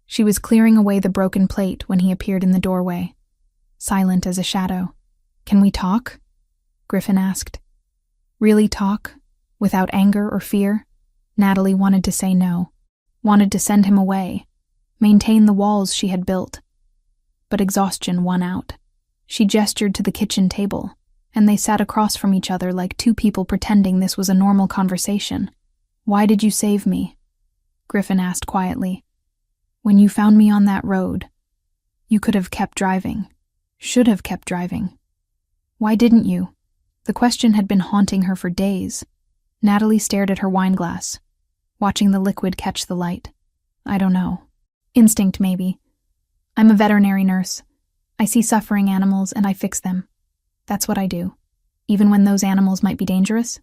She was clearing away the broken plate when he appeared in the doorway, silent as a shadow. Can we talk? Griffin asked. Really talk? Without anger or fear? Natalie wanted to say no, wanted to send him away, maintain the walls she had built. But exhaustion won out. She gestured to the kitchen table, and they sat across from each other like 2 people pretending this was a normal conversation. Why did you save me? Griffin asked quietly. When you found me on that road, you could have kept driving, should have kept driving. Why didn't you? The question had been haunting her for days. Natalie stared at her wine glass, watching the liquid catch the light. I don't know. Instinct, maybe. I'm a veterinary nurse. I see suffering animals and I fix them. That's what I do. Even when those animals might be dangerous?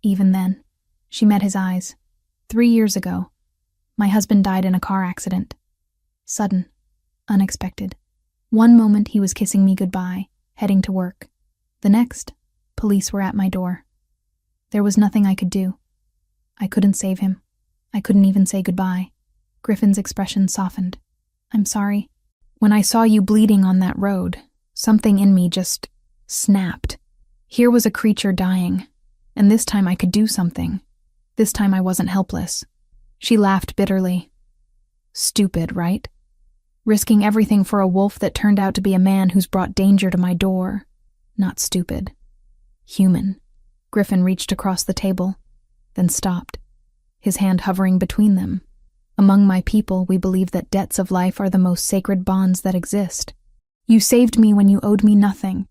Even then. She met his eyes. 3 years ago. My husband died in a car accident. Sudden. Unexpected. One moment he was kissing me goodbye, heading to work. The next, police were at my door. There was nothing I could do. I couldn't save him. I couldn't even say goodbye. Griffin's expression softened. I'm sorry. When I saw you bleeding on that road, something in me just snapped. Here was a creature dying, and this time I could do something. This time I wasn't helpless. She laughed bitterly. Stupid, right? Risking everything for a wolf that turned out to be a man who's brought danger to my door. Not stupid. Human. Griffin reached across the table, then stopped, his hand hovering between them. Among my people, we believe that debts of life are the most sacred bonds that exist. You saved me when you owed me nothing.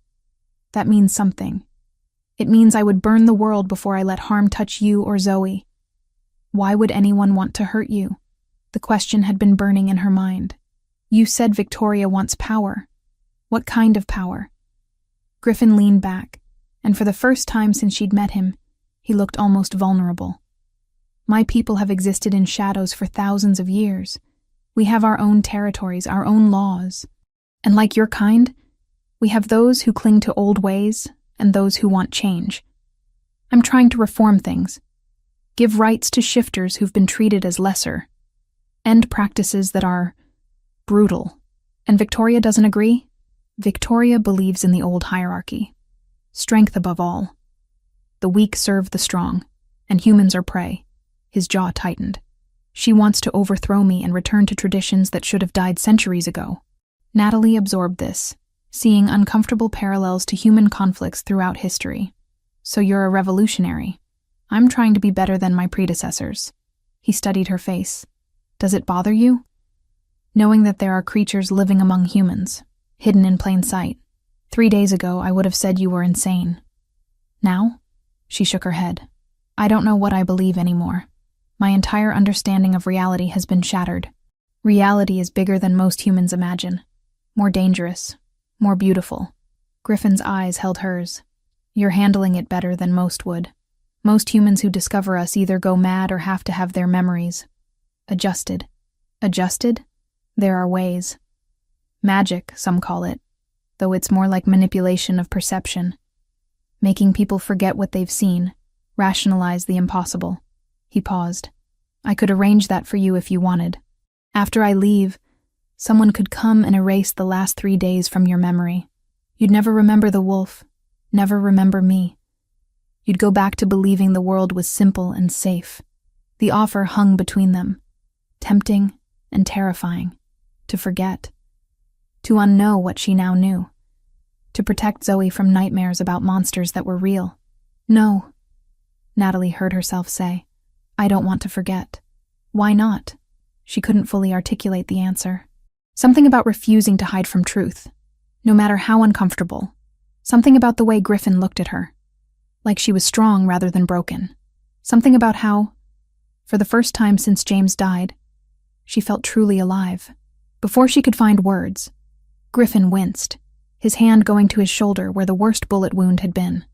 That means something. It means I would burn the world before I let harm touch you or Zoe. Why would anyone want to hurt you? The question had been burning in her mind. You said Victoria wants power. What kind of power? Griffin leaned back, and for the first time since she'd met him, he looked almost vulnerable. My people have existed in shadows for thousands of years. We have our own territories, our own laws. And like your kind, we have those who cling to old ways and those who want change. I'm trying to reform things. Give rights to shifters who've been treated as lesser. End practices that are brutal. And Victoria doesn't agree? Victoria believes in the old hierarchy. Strength above all. The weak serve the strong, and humans are prey. His jaw tightened. She wants to overthrow me and return to traditions that should have died centuries ago. Natalie absorbed this, seeing uncomfortable parallels to human conflicts throughout history. So you're a revolutionary. I'm trying to be better than my predecessors. He studied her face. Does it bother you? Knowing that there are creatures living among humans, hidden in plain sight. 3 days ago, I would have said you were insane. Now? She shook her head. I don't know what I believe anymore. My entire understanding of reality has been shattered. Reality is bigger than most humans imagine. More dangerous. More beautiful. Griffin's eyes held hers. You're handling it better than most would. Most humans who discover us either go mad or have to have their memories adjusted. Adjusted? There are ways. Magic, some call it, though it's more like manipulation of perception. Making people forget what they've seen, rationalize the impossible. He paused. I could arrange that for you if you wanted. After I leave, someone could come and erase the last 3 days from your memory. You'd never remember the wolf, never remember me. You'd go back to believing the world was simple and safe. The offer hung between them, tempting and terrifying, to forget, to unknow what she now knew, to protect Zoe from nightmares about monsters that were real. No, Natalie heard herself say. I don't want to forget. Why not? She couldn't fully articulate the answer. Something about refusing to hide from truth, no matter how uncomfortable. Something about the way Griffin looked at her, like she was strong rather than broken. Something about how, for the first time since James died, she felt truly alive. Before she could find words, Griffin winced, his hand going to his shoulder where the worst bullet wound had been.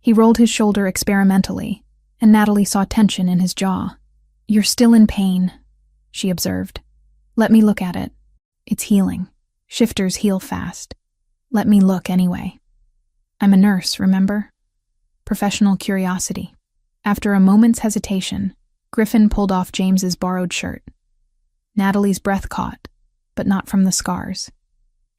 He rolled his shoulder experimentally, and Natalie saw tension in his jaw. You're still in pain, she observed. Let me look at it. It's healing. Shifters heal fast. Let me look anyway. I'm a nurse, remember? Professional curiosity. After a moment's hesitation, Griffin pulled off James's borrowed shirt. Natalie's breath caught, but not from the scars.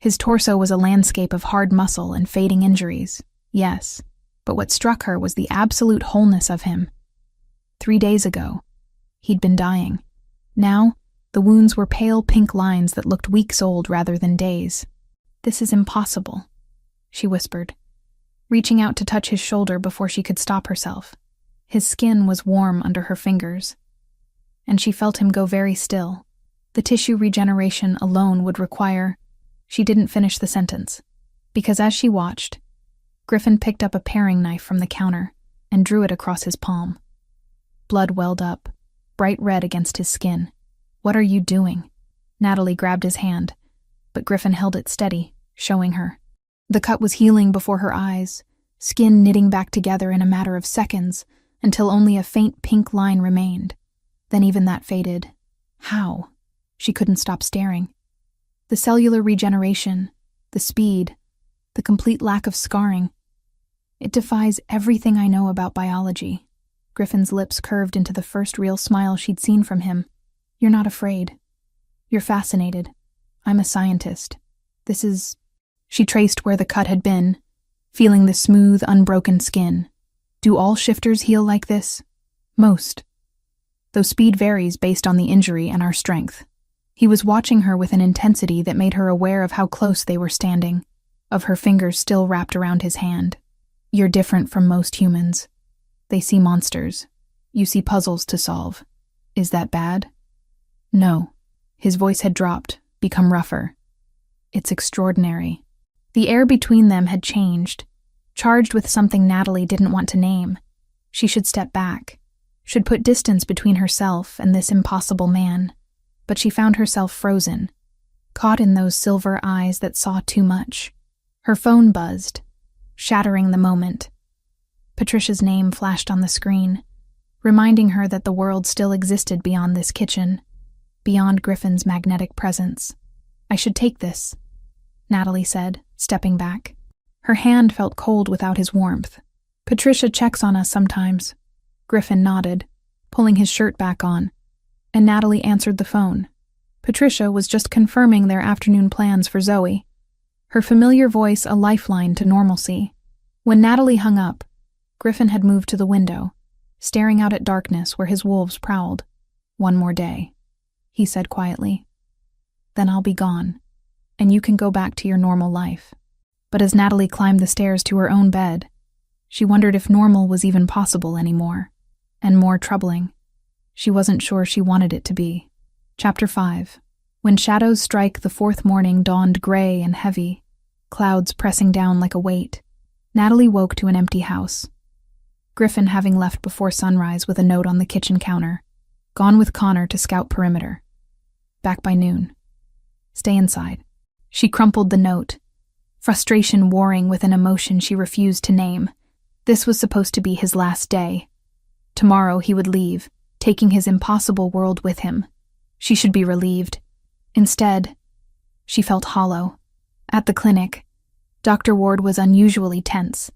His torso was a landscape of hard muscle and fading injuries, yes, but what struck her was the absolute wholeness of him. 3 days ago, he'd been dying. Now, the wounds were pale pink lines that looked weeks old rather than days. This is impossible, she whispered, reaching out to touch his shoulder before she could stop herself. His skin was warm under her fingers, and she felt him go very still. The tissue regeneration alone would require... She didn't finish the sentence, because as she watched, Griffin picked up a paring knife from the counter and drew it across his palm. Blood welled up, bright red against his skin. What are you doing? Natalie grabbed his hand, but Griffin held it steady, showing her. The cut was healing before her eyes, skin knitting back together in a matter of seconds, until only a faint pink line remained. Then even that faded. How? She couldn't stop staring. The cellular regeneration, the speed, the complete lack of scarring. It defies everything I know about biology. Griffin's lips curved into the first real smile she'd seen from him. You're not afraid. You're fascinated. I'm a scientist. This is... She traced where the cut had been, feeling the smooth, unbroken skin. Do all shifters heal like this? Most. Though speed varies based on the injury and our strength. He was watching her with an intensity that made her aware of how close they were standing, of her fingers still wrapped around his hand. You're different from most humans. They see monsters. You see puzzles to solve. Is that bad? No. His voice had dropped, become rougher. It's extraordinary. The air between them had changed, charged with something Natalie didn't want to name. She should step back, should put distance between herself and this impossible man. But she found herself frozen, caught in those silver eyes that saw too much. Her phone buzzed, shattering the moment. Patricia's name flashed on the screen, reminding her that the world still existed beyond this kitchen, beyond Griffin's magnetic presence. I should take this, Natalie said, stepping back. Her hand felt cold without his warmth. Patricia checks on us sometimes. Griffin nodded, pulling his shirt back on, and Natalie answered the phone. Patricia was just confirming their afternoon plans for Zoe, her familiar voice a lifeline to normalcy. When Natalie hung up, Griffin had moved to the window, staring out at darkness where his wolves prowled. One more day, he said quietly. Then I'll be gone, and you can go back to your normal life. But as Natalie climbed the stairs to her own bed, she wondered if normal was even possible anymore, and more troubling. She wasn't sure she wanted it to be. Chapter 5. When shadows strike, the fourth morning dawned gray and heavy, clouds pressing down like a weight. Natalie woke to an empty house. Griffin having left before sunrise with a note on the kitchen counter. Gone with Connor to scout perimeter. Back by noon. Stay inside. She crumpled the note, frustration warring with an emotion she refused to name. This was supposed to be his last day. Tomorrow he would leave, taking his impossible world with him. She should be relieved. Instead, she felt hollow. At the clinic, Dr. Ward was unusually tense.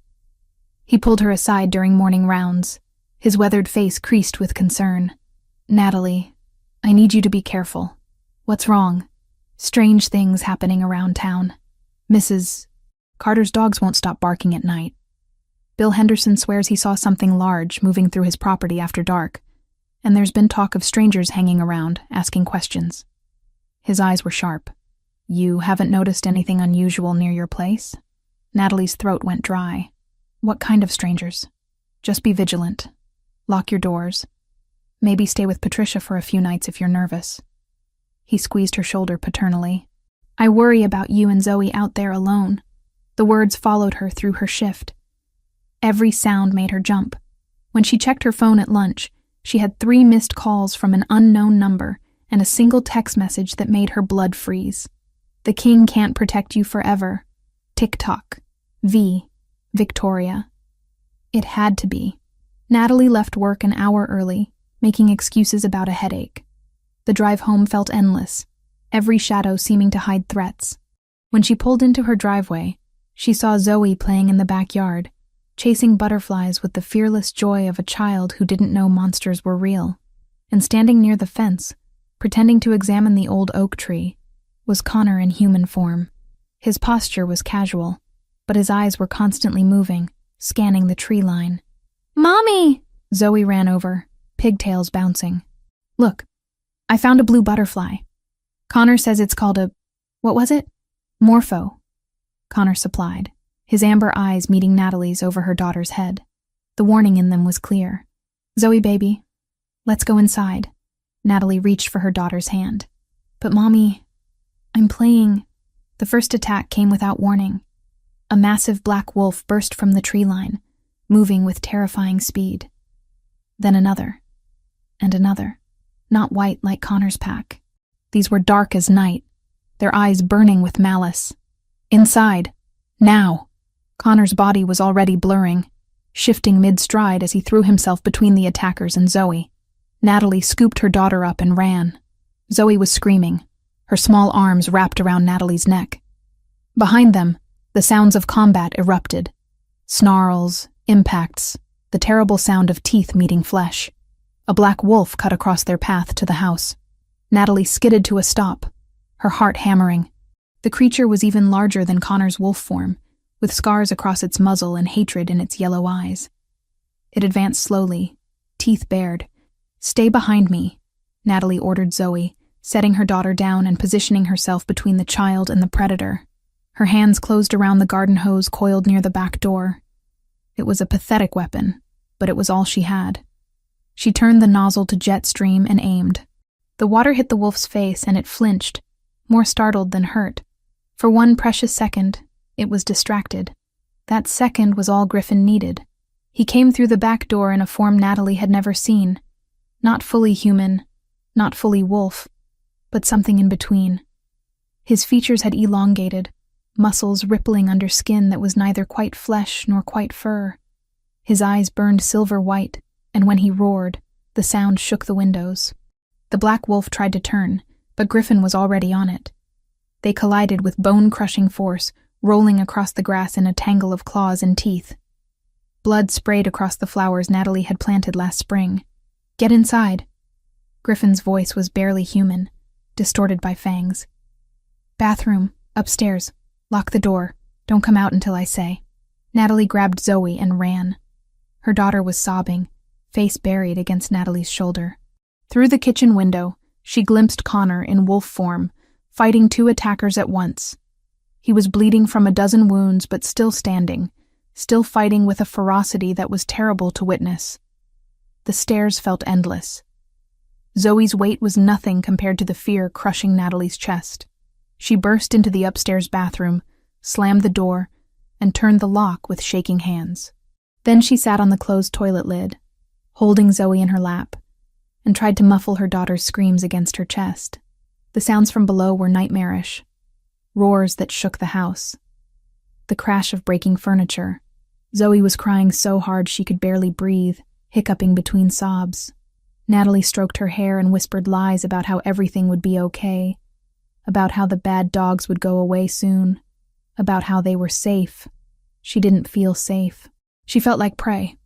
He pulled her aside during morning rounds, his weathered face creased with concern. "Natalie, I need you to be careful. What's wrong? Strange things happening around town. Mrs. Carter's dogs won't stop barking at night. Bill Henderson swears he saw something large moving through his property after dark, and there's been talk of strangers hanging around, asking questions." His eyes were sharp. "You haven't noticed anything unusual near your place?" Natalie's throat went dry. "What kind of strangers?" "Just be vigilant. Lock your doors. Maybe stay with Patricia for a few nights if you're nervous." He squeezed her shoulder paternally. "I worry about you and Zoe out there alone." The words followed her through her shift. Every sound made her jump. When she checked her phone at lunch, she had 3 missed calls from an unknown number and a single text message that made her blood freeze. "The king can't protect you forever. TikTok. V. Victoria." It had to be. Natalie left work an hour early, making excuses about a headache. The drive home felt endless, every shadow seeming to hide threats. When she pulled into her driveway, she saw Zoe playing in the backyard, chasing butterflies with the fearless joy of a child who didn't know monsters were real. And standing near the fence, pretending to examine the old oak tree, was Connor in human form. His posture was casual, but his eyes were constantly moving, scanning the tree line. "Mommy!" Zoe ran over, pigtails bouncing. "Look, I found a blue butterfly. Connor says it's called a... what was it? Morpho." Connor supplied, his amber eyes meeting Natalie's over her daughter's head. The warning in them was clear. "Zoe, baby, let's go inside." Natalie reached for her daughter's hand. "But Mommy, I'm playing..." The first attack came without warning. A massive black wolf burst from the tree line, moving with terrifying speed. Then another. And another. Not white like Connor's pack. These were dark as night, their eyes burning with malice. "Inside. Now." Connor's body was already blurring, shifting mid-stride as he threw himself between the attackers and Zoe. Natalie scooped her daughter up and ran. Zoe was screaming, her small arms wrapped around Natalie's neck. Behind them, the sounds of combat erupted. Snarls, impacts, the terrible sound of teeth meeting flesh. A black wolf cut across their path to the house. Natalie skidded to a stop, her heart hammering. The creature was even larger than Connor's wolf form, with scars across its muzzle and hatred in its yellow eyes. It advanced slowly, teeth bared. "Stay behind me," Natalie ordered Zoe, setting her daughter down and positioning herself between the child and the predator. Her hands closed around the garden hose coiled near the back door. It was a pathetic weapon, but it was all she had. She turned the nozzle to jet stream and aimed. The water hit the wolf's face and it flinched, more startled than hurt. For one precious second, it was distracted. That second was all Griffin needed. He came through the back door in a form Natalie had never seen. Not fully human, not fully wolf, but something in between. His features had elongated, muscles rippling under skin that was neither quite flesh nor quite fur. His eyes burned silver white, and when he roared, the sound shook the windows. The black wolf tried to turn, but Griffin was already on it. They collided with bone-crushing force, rolling across the grass in a tangle of claws and teeth. Blood sprayed across the flowers Natalie had planted last spring. "Get inside." Griffin's voice was barely human, distorted by fangs. "Bathroom, upstairs. Lock the door. Don't come out until I say." Natalie grabbed Zoe and ran. Her daughter was sobbing, face buried against Natalie's shoulder. Through the kitchen window, she glimpsed Connor in wolf form, fighting 2 attackers at once. He was bleeding from a dozen wounds but still standing, still fighting with a ferocity that was terrible to witness. The stairs felt endless. Zoe's weight was nothing compared to the fear crushing Natalie's chest. She burst into the upstairs bathroom, slammed the door, and turned the lock with shaking hands. Then she sat on the closed toilet lid, holding Zoe in her lap, and tried to muffle her daughter's screams against her chest. The sounds from below were nightmarish, roars that shook the house, the crash of breaking furniture. Zoe was crying so hard she could barely breathe, hiccuping between sobs. Natalie stroked her hair and whispered lies about how everything would be okay, about how the bad dogs would go away soon, about how they were safe. She didn't feel safe. She felt like prey,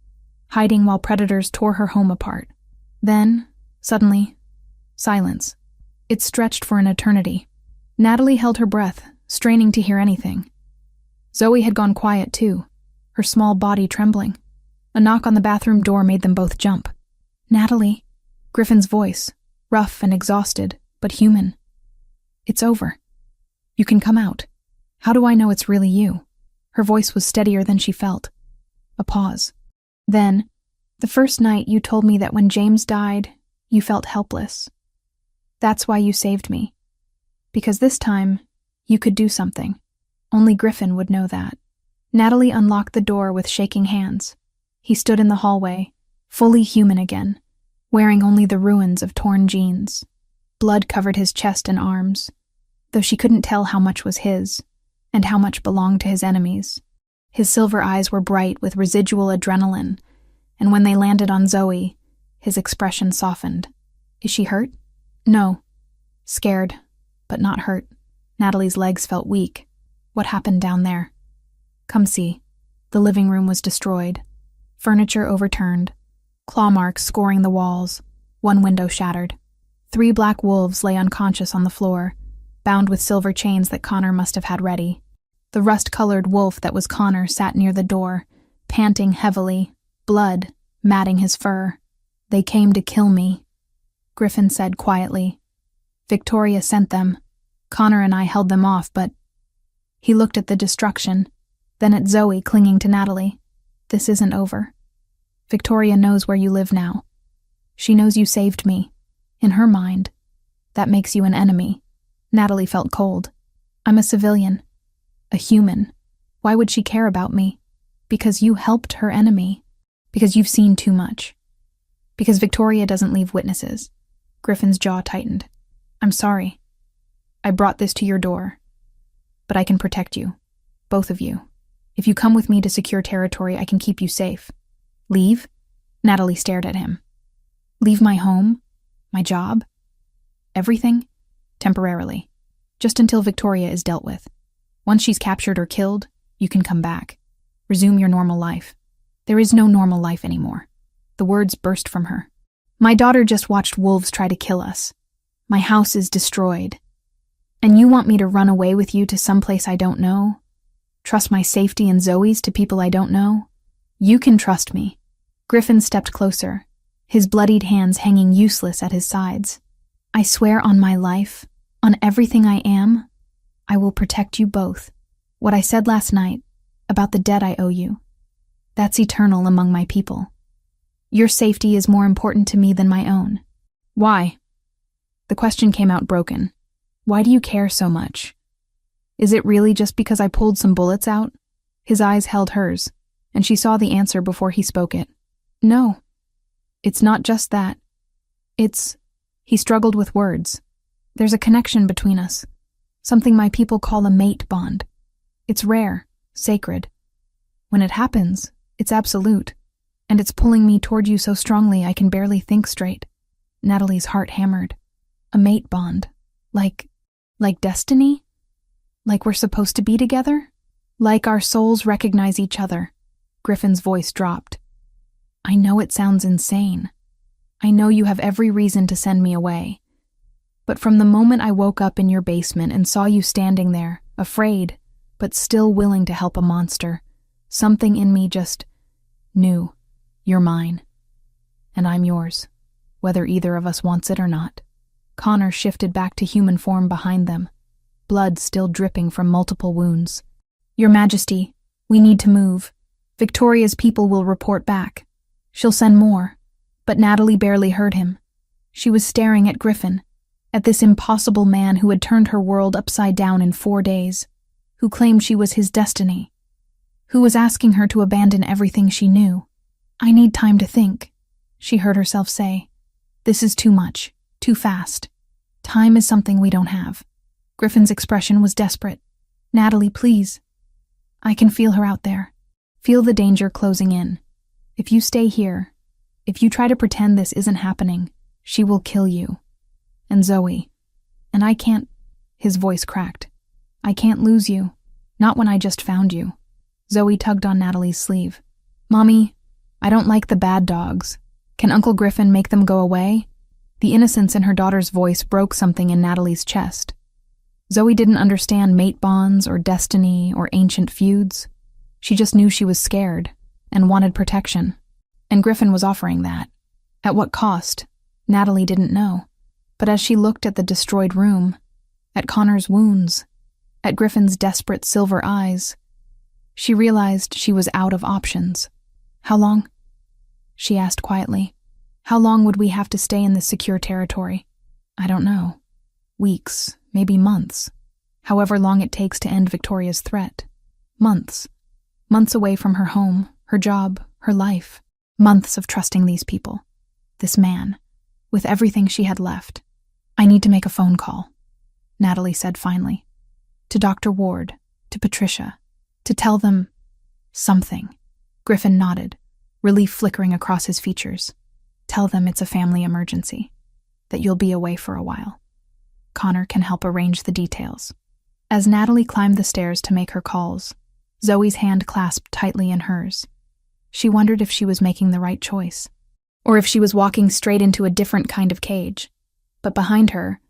hiding while predators tore her home apart. Then, suddenly, silence. It stretched for an eternity. Natalie held her breath, straining to hear anything. Zoe had gone quiet too, her small body trembling. A knock on the bathroom door made them both jump. "Natalie," Griffin's voice, rough and exhausted, but human. "It's over. You can come out. How do I know it's really you?" Her voice was steadier than she felt. A pause. Then, "The first night you told me that when James died, you felt helpless. That's why you saved me. Because this time, you could do something. Only Griffin would know that." Natalie unlocked the door with shaking hands. He stood in the hallway, fully human again, wearing only the ruins of torn jeans. Blood covered his chest and arms, though she couldn't tell how much was his, and how much belonged to his enemies. His silver eyes were bright with residual adrenaline, and when they landed on Zoe, his expression softened. "Is she hurt?" "No." "Scared, but not hurt." Natalie's legs felt weak. "What happened down there?" "Come see." The living room was destroyed. Furniture overturned, claw marks scoring the walls, one window shattered. 3 black wolves lay unconscious on the floor, bound with silver chains that Connor must have had ready. The rust-colored wolf that was Connor sat near the door, panting heavily, blood matting his fur. "They came to kill me," Griffin said quietly. "Victoria sent them. Connor and I held them off, but—" He looked at the destruction, then at Zoe clinging to Natalie. "This isn't over. Victoria knows where you live now. She knows you saved me. In her mind, that makes you an enemy." Natalie felt cold. "I'm a civilian. A human. Why would she care about me? Because you helped her enemy. Because you've seen too much. Because Victoria doesn't leave witnesses." Griffin's jaw tightened. "I'm sorry. I brought this to your door. But I can protect you. Both of you. If you come with me to secure territory, I can keep you safe." "Leave?" Natalie stared at him. "Leave my home? My job? Everything?" "Temporarily. Just until Victoria is dealt with. Once she's captured or killed, you can come back. Resume your normal life." "There is no normal life anymore." The words burst from her. "My daughter just watched wolves try to kill us. My house is destroyed. And you want me to run away with you to someplace I don't know? Trust my safety and Zoe's to people I don't know? You can trust me." Griffin stepped closer, his bloodied hands hanging useless at his sides. "I swear on my life, on everything I am, I will protect you both. What I said last night, about the debt I owe you, that's eternal among my people. Your safety is more important to me than my own." "Why?" The question came out broken. "Why do you care so much? Is it really just because I pulled some bullets out?" His eyes held hers, and she saw the answer before he spoke it. "No. It's not just that. It's—" He struggled with words. "There's a connection between us. Something my people call a mate bond. It's rare, sacred. When it happens, it's absolute, and it's pulling me toward you so strongly I can barely think straight." Natalie's heart hammered. "A mate bond? Like destiny? Like we're supposed to be together? Like our souls recognize each other?" Griffin's voice dropped. "I know it sounds insane. I know you have every reason to send me away. But from the moment I woke up in your basement and saw you standing there, afraid, but still willing to help a monster, something in me just knew. You're mine. And I'm yours, whether either of us wants it or not." Connor shifted back to human form behind them, blood still dripping from multiple wounds. "Your Majesty, we need to move. Victoria's people will report back. She'll send more." But Natalie barely heard him. She was staring at Griffin, at this impossible man who had turned her world upside down in 4 days, who claimed she was his destiny. Who was asking her to abandon everything she knew? I need time to think, she heard herself say. This is too much, too fast. Time is something we don't have. Griffin's expression was desperate. Natalie, please. I can feel her out there. Feel the danger closing in. If you stay here, if you try to pretend this isn't happening, she will kill you. And Zoe. And I can't, his voice cracked. I can't lose you. Not when I just found you. Zoe tugged on Natalie's sleeve. Mommy, I don't like the bad dogs. Can Uncle Griffin make them go away? The innocence in her daughter's voice broke something in Natalie's chest. Zoe didn't understand mate bonds or destiny or ancient feuds. She just knew she was scared and wanted protection. And Griffin was offering that. At what cost? Natalie didn't know. But as she looked at the destroyed room, at Connor's wounds, at Griffin's desperate silver eyes, she realized she was out of options. How long? She asked quietly. How long would we have to stay in this secure territory? I don't know. Weeks, maybe months. However long it takes to end Victoria's threat. Months. Months away from her home, her job, her life. Months of trusting these people. This man. With everything she had left. I need to make a phone call, Natalie said finally. To Dr. Ward, to Patricia, to tell them something. Griffin nodded, relief flickering across his features. Tell them it's a family emergency, that you'll be away for a while. Connor can help arrange the details. As Natalie climbed the stairs to make her calls, Zoe's hand clasped tightly in hers. She wondered if she was making the right choice, or if she was walking straight into a different kind of cage. But behind her,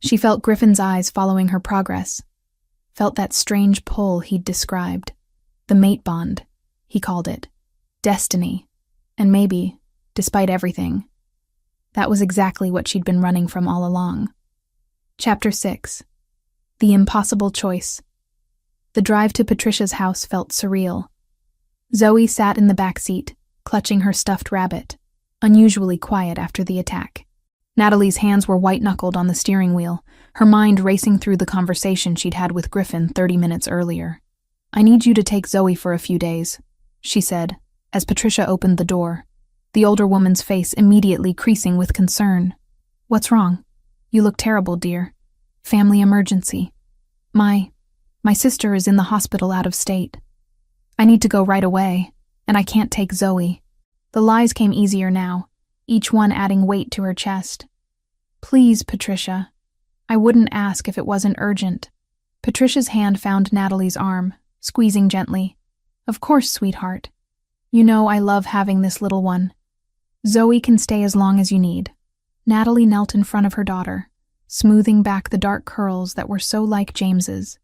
she felt Griffin's eyes following her progress, felt that strange pull he'd described. The mate bond, he called it. Destiny. And maybe, despite everything, that was exactly what she'd been running from all along. Chapter 6. The Impossible Choice. The drive to Patricia's house felt surreal. Zoe sat in the back seat, clutching her stuffed rabbit, unusually quiet after the attack. Natalie's hands were white-knuckled on the steering wheel, her mind racing through the conversation she'd had with Griffin 30 minutes earlier. I need you to take Zoe for a few days, she said, as Patricia opened the door, the older woman's face immediately creasing with concern. What's wrong? You look terrible, dear. Family emergency. My sister is in the hospital out of state. I need to go right away, and I can't take Zoe. The lies came easier now, each one adding weight to her chest. Please, Patricia. I wouldn't ask if it wasn't urgent. Patricia's hand found Natalie's arm, squeezing gently. Of course, sweetheart. You know I love having this little one. Zoe can stay as long as you need. Natalie knelt in front of her daughter, smoothing back the dark curls that were so like James's.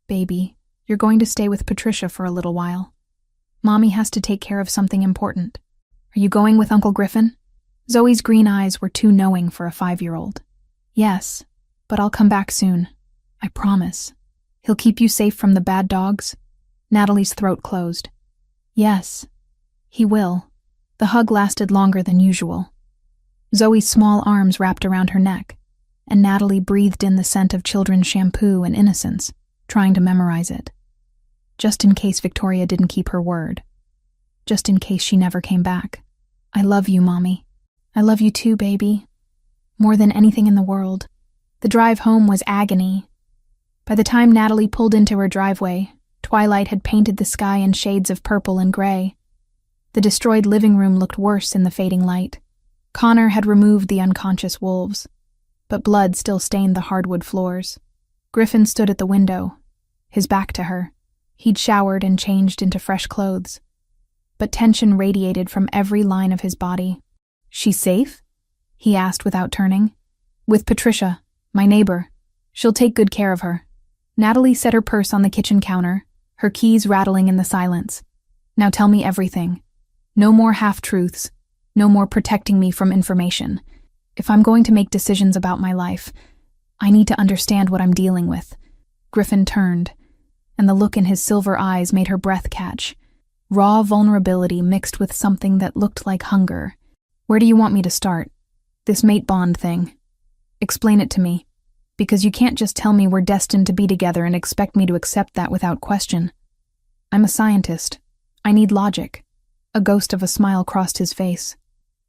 Baby, you're going to stay with Patricia for a little while. Mommy has to take care of something important. Are you going with Uncle Griffin? Zoe's green eyes were too knowing for a 5-year-old. Yes, but I'll come back soon. I promise. He'll keep you safe from the bad dogs? Natalie's throat closed. Yes, he will. The hug lasted longer than usual. Zoe's small arms wrapped around her neck, and Natalie breathed in the scent of children's shampoo and innocence, trying to memorize it. Just in case Victoria didn't keep her word. Just in case she never came back. I love you, Mommy. I love you too, baby. More than anything in the world. The drive home was agony. By the time Natalie pulled into her driveway, twilight had painted the sky in shades of purple and gray. The destroyed living room looked worse in the fading light. Connor had removed the unconscious wolves, but blood still stained the hardwood floors. Griffin stood at the window, his back to her. He'd showered and changed into fresh clothes, but tension radiated from every line of his body. She's safe? He asked without turning. With Patricia, my neighbor. She'll take good care of her. Natalie set her purse on the kitchen counter, her keys rattling in the silence. Now tell me everything. No more half-truths. No more protecting me from information. If I'm going to make decisions about my life, I need to understand what I'm dealing with. Griffin turned, and the look in his silver eyes made her breath catch. Raw vulnerability mixed with something that looked like hunger. Where do you want me to start? This mate bond thing. Explain it to me. Because you can't just tell me we're destined to be together and expect me to accept that without question. I'm a scientist, I need logic. A ghost of a smile crossed his face.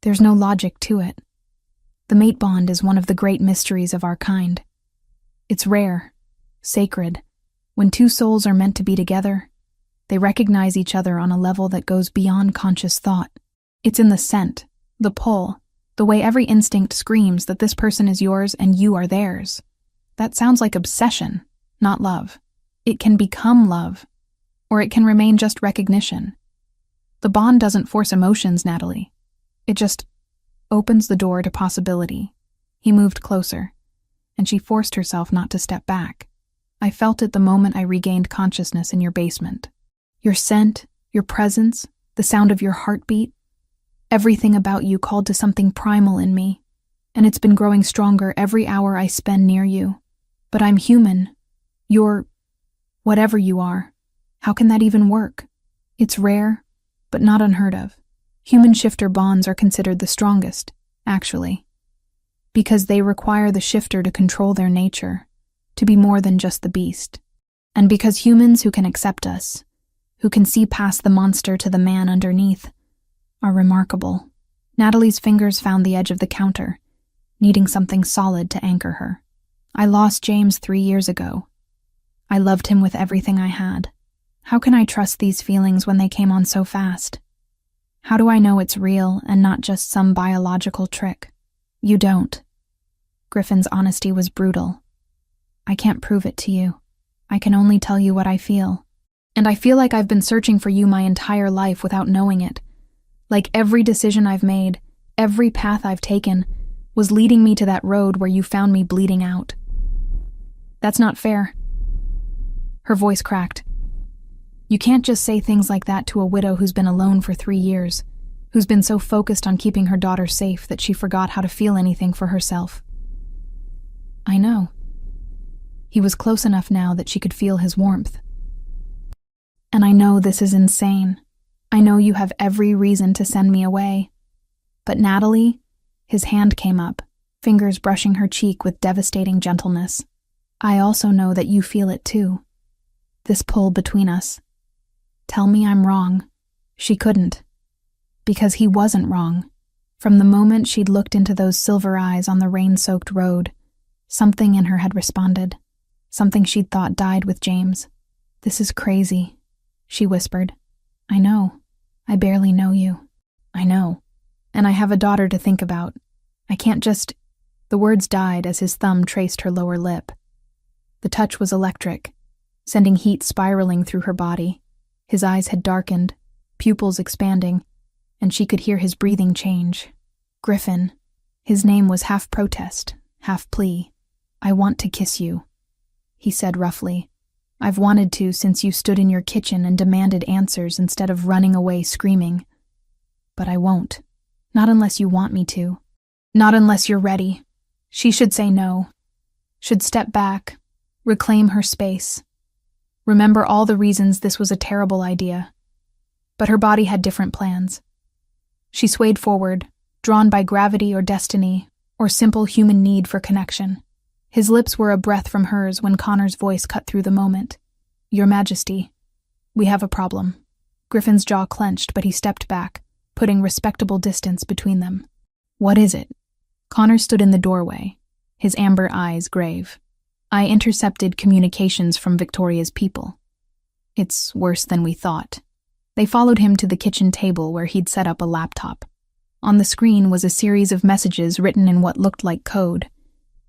There's no logic to it. The mate bond is one of the great mysteries of our kind. It's rare, sacred. When two souls are meant to be together, they recognize each other on a level that goes beyond conscious thought. It's in the scent, the pull, the way every instinct screams that this person is yours and you are theirs. That sounds like obsession, not love. It can become love, or it can remain just recognition. The bond doesn't force emotions, Natalie. It just opens the door to possibility. He moved closer, and she forced herself not to step back. I felt it the moment I regained consciousness in your basement. Your scent, your presence, the sound of your heartbeat, everything about you called to something primal in me, and it's been growing stronger every hour I spend near you. But I'm human. You're whatever you are. How can that even work? It's rare, but not unheard of. Human shifter bonds are considered the strongest, actually, because they require the shifter to control their nature, to be more than just the beast. And because humans who can accept us, who can see past the monster to the man underneath, are remarkable. Natalie's fingers found the edge of the counter, needing something solid to anchor her. I lost James 3 years ago. I loved him with everything I had. How can I trust these feelings when they came on so fast? How do I know it's real and not just some biological trick? You don't. Griffin's honesty was brutal. I can't prove it to you. I can only tell you what I feel. And I feel like I've been searching for you my entire life without knowing it. Like every decision I've made, every path I've taken, was leading me to that road where you found me bleeding out. That's not fair. Her voice cracked. You can't just say things like that to a widow who's been alone for 3 years, who's been so focused on keeping her daughter safe that she forgot how to feel anything for herself. I know. He was close enough now that she could feel his warmth. And I know this is insane. I know you have every reason to send me away. But Natalie, his hand came up, fingers brushing her cheek with devastating gentleness. I also know that you feel it too. This pull between us. Tell me I'm wrong. She couldn't. Because he wasn't wrong. From the moment she'd looked into those silver eyes on the rain-soaked road, something in her had responded. Something she'd thought died with James. This is crazy, she whispered. I know. I barely know you. I know. And I have a daughter to think about. I can't just... The words died as his thumb traced her lower lip. The touch was electric, sending heat spiraling through her body. His eyes had darkened, pupils expanding, and she could hear his breathing change. Griffin. His name was half protest, half plea. I want to kiss you, he said roughly. I've wanted to since you stood in your kitchen and demanded answers instead of running away screaming. But I won't. Not unless you want me to. Not unless you're ready. She should say no. Should step back, reclaim her space. Remember all the reasons this was a terrible idea. But her body had different plans. She swayed forward, drawn by gravity or destiny, or simple human need for connection. His lips were a breath from hers when Connor's voice cut through the moment. Your Majesty, we have a problem. Griffin's jaw clenched, but he stepped back, putting respectable distance between them. What is it? Connor stood in the doorway, his amber eyes grave. I intercepted communications from Victoria's people. It's worse than we thought. They followed him to the kitchen table where he'd set up a laptop. On the screen was a series of messages written in what looked like code,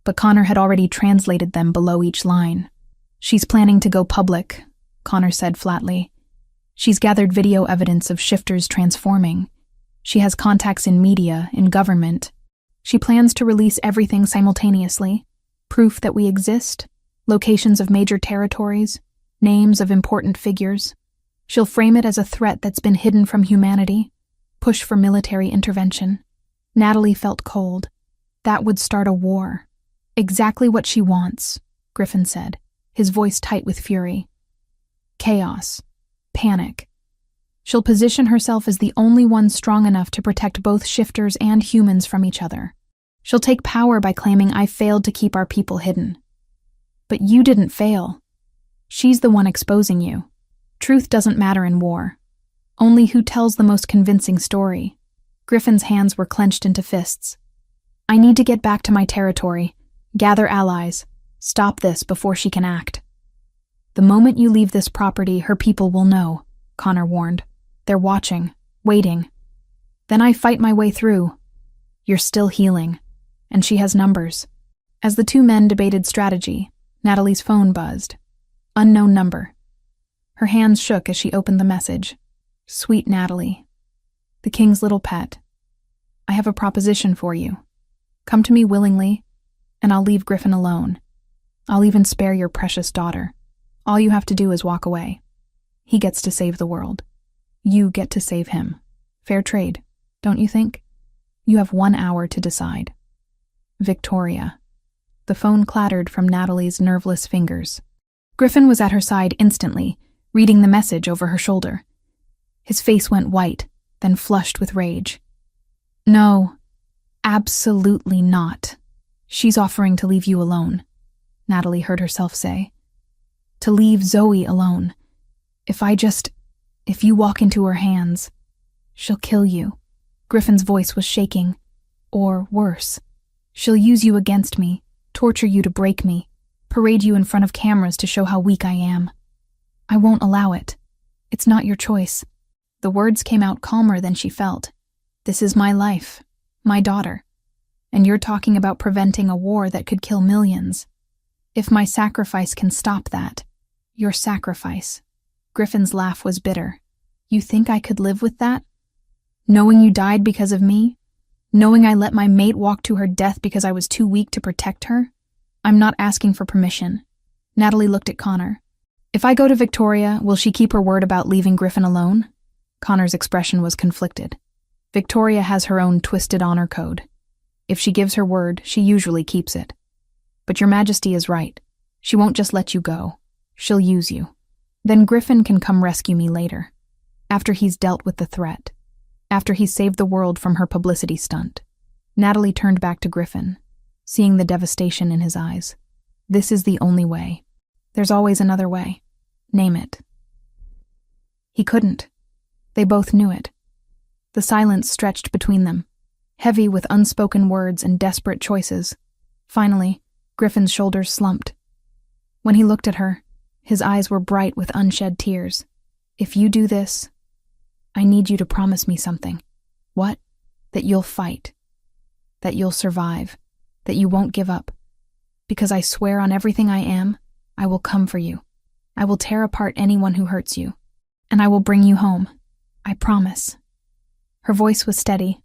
but Connor had already translated them below each line. She's planning to go public, Connor said flatly. She's gathered video evidence of shifters transforming. She has contacts in media, in government. She plans to release everything simultaneously. Proof that we exist, locations of major territories, names of important figures. She'll frame it as a threat that's been hidden from humanity, push for military intervention. Natalie felt cold. That would start a war. Exactly what she wants, Griffin said, his voice tight with fury. Chaos. Panic. She'll position herself as the only one strong enough to protect both shifters and humans from each other. She'll take power by claiming I failed to keep our people hidden. But you didn't fail. She's the one exposing you. Truth doesn't matter in war. Only who tells the most convincing story. Griffin's hands were clenched into fists. I need to get back to my territory. Gather allies. Stop this before she can act. The moment you leave this property, her people will know, Connor warned. They're watching, waiting. Then I fight my way through. You're still healing, and she has numbers. As the two men debated strategy, Natalie's phone buzzed. Unknown number. Her hands shook as she opened the message. Sweet Natalie. The king's little pet. I have a proposition for you. Come to me willingly, and I'll leave Griffin alone. I'll even spare your precious daughter. All you have to do is walk away. He gets to save the world. You get to save him. Fair trade, don't you think? You have 1 hour to decide. Victoria. The phone clattered from Natalie's nerveless fingers. Griffin was at her side instantly, reading the message over her shoulder. His face went white, then flushed with rage. No, absolutely not. She's offering to leave you alone, Natalie heard herself say. To leave Zoe alone. If you walk into her hands, she'll kill you. Griffin's voice was shaking. Or worse, she'll use you against me, torture you to break me, parade you in front of cameras to show how weak I am. I won't allow it. It's not your choice. The words came out calmer than she felt. This is my life, my daughter. And you're talking about preventing a war that could kill millions. If my sacrifice can stop that, your sacrifice. Griffin's laugh was bitter. You think I could live with that? Knowing you died because of me? Knowing I let my mate walk to her death because I was too weak to protect her? I'm not asking for permission. Natalie looked at Connor. If I go to Victoria, will she keep her word about leaving Griffin alone? Connor's expression was conflicted. Victoria has her own twisted honor code. If she gives her word, she usually keeps it. But your Majesty is right. She won't just let you go. She'll use you. Then Griffin can come rescue me later. After he's dealt with the threat. After he's saved the world from her publicity stunt. Natalie turned back to Griffin, seeing the devastation in his eyes. This is the only way. There's always another way. Name it. He couldn't. They both knew it. The silence stretched between them, heavy with unspoken words and desperate choices. Finally, Griffin's shoulders slumped. When he looked at her, his eyes were bright with unshed tears. If you do this, I need you to promise me something. What? That you'll fight. That you'll survive. That you won't give up. Because I swear on everything I am, I will come for you. I will tear apart anyone who hurts you. And I will bring you home. I promise. Her voice was steady,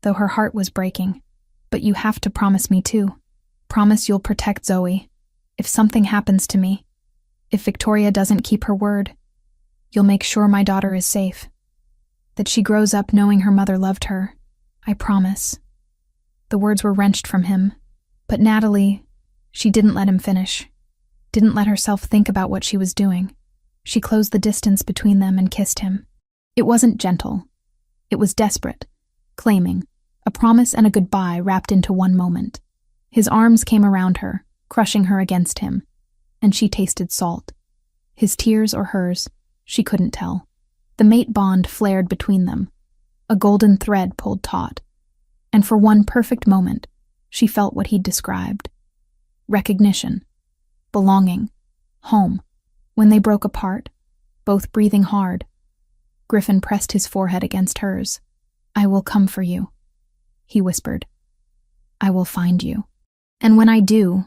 though her heart was breaking. But you have to promise me too. Promise you'll protect Zoe. If something happens to me, if Victoria doesn't keep her word, you'll make sure my daughter is safe. That she grows up knowing her mother loved her. I promise. The words were wrenched from him, but Natalie, she didn't let him finish. Didn't let herself think about what she was doing. She closed the distance between them and kissed him. It wasn't gentle. It was desperate, claiming, a promise and a goodbye wrapped into one moment. His arms came around her, crushing her against him, and she tasted salt. His tears or hers, she couldn't tell. The mate bond flared between them. A golden thread pulled taut. And for one perfect moment, she felt what he'd described. Recognition. Belonging. Home. When they broke apart, both breathing hard, Griffin pressed his forehead against hers. I will come for you, he whispered. I will find you. And when I do,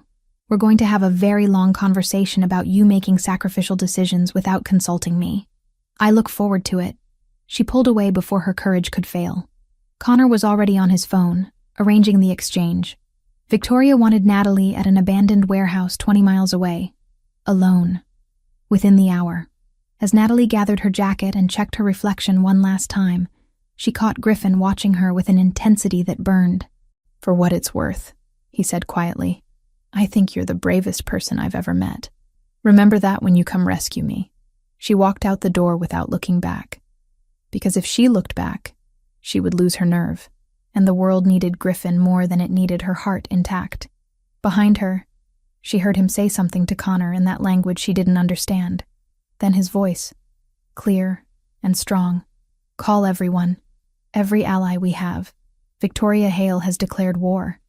we're going to have a very long conversation about you making sacrificial decisions without consulting me. I look forward to it. She pulled away before her courage could fail. Connor was already on his phone, arranging the exchange. Victoria wanted Natalie at an abandoned warehouse 20 miles away. Alone. Within the hour. As Natalie gathered her jacket and checked her reflection one last time, she caught Griffin watching her with an intensity that burned. For what it's worth, he said quietly. I think you're the bravest person I've ever met. Remember that when you come rescue me. She walked out the door without looking back. Because if she looked back, she would lose her nerve, and the world needed Griffin more than it needed her heart intact. Behind her, she heard him say something to Connor in that language she didn't understand. Then his voice, clear and strong. Call everyone. Every ally we have. Victoria Hale has declared war.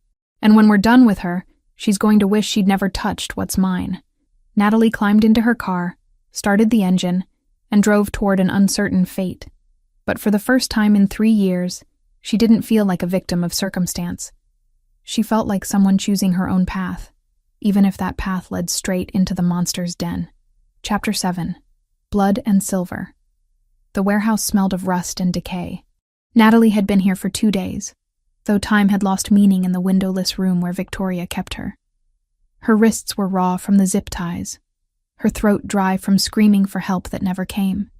And when we're done with her, she's going to wish she'd never touched what's mine." Natalie climbed into her car, started the engine, and drove toward an uncertain fate. But for the first time in 3 years, she didn't feel like a victim of circumstance. She felt like someone choosing her own path, even if that path led straight into the monster's den. Chapter 7. Blood and Silver. The warehouse smelled of rust and decay. Natalie had been here for 2 days, though time had lost meaning in the windowless room where Victoria kept her. Her wrists were raw from the zip ties, her throat dry from screaming for help that never came,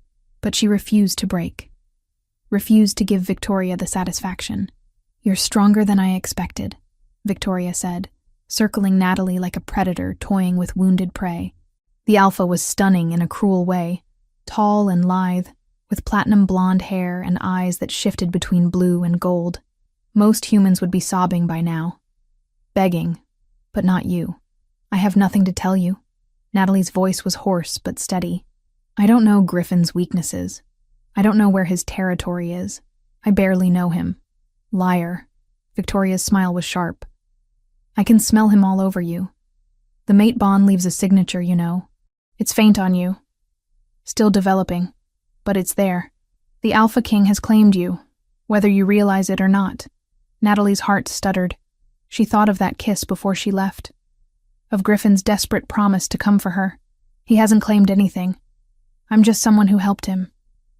but she refused to break. Refused to give Victoria the satisfaction. "You're stronger than I expected," Victoria said, circling Natalie like a predator toying with wounded prey. The alpha was stunning in a cruel way, tall and lithe, with platinum blonde hair and eyes that shifted between blue and gold. Most humans would be sobbing by now. Begging, but not you. "I have nothing to tell you." Natalie's voice was hoarse but steady. "I don't know Griffin's weaknesses. I don't know where his territory is. I barely know him." "Liar." Victoria's smile was sharp. "I can smell him all over you. The mate bond leaves a signature, you know. It's faint on you. Still developing, but it's there. The Alpha King has claimed you, whether you realize it or not." Natalie's heart stuttered. She thought of that kiss before she left, of Griffin's desperate promise to come for her. "He hasn't claimed anything. I'm just someone who helped him."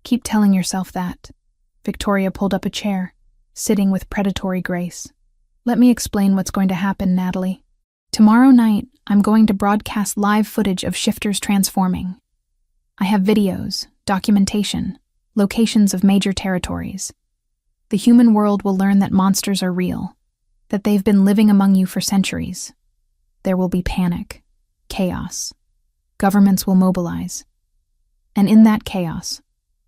"Keep telling yourself that." Victoria pulled up a chair, sitting with predatory grace. "Let me explain what's going to happen, Natalie. Tomorrow night, I'm going to broadcast live footage of shifters transforming. I have videos, documentation, locations of major territories. The human world will learn that monsters are real, that they've been living among you for centuries. There will be panic, chaos. Governments will mobilize. And in that chaos,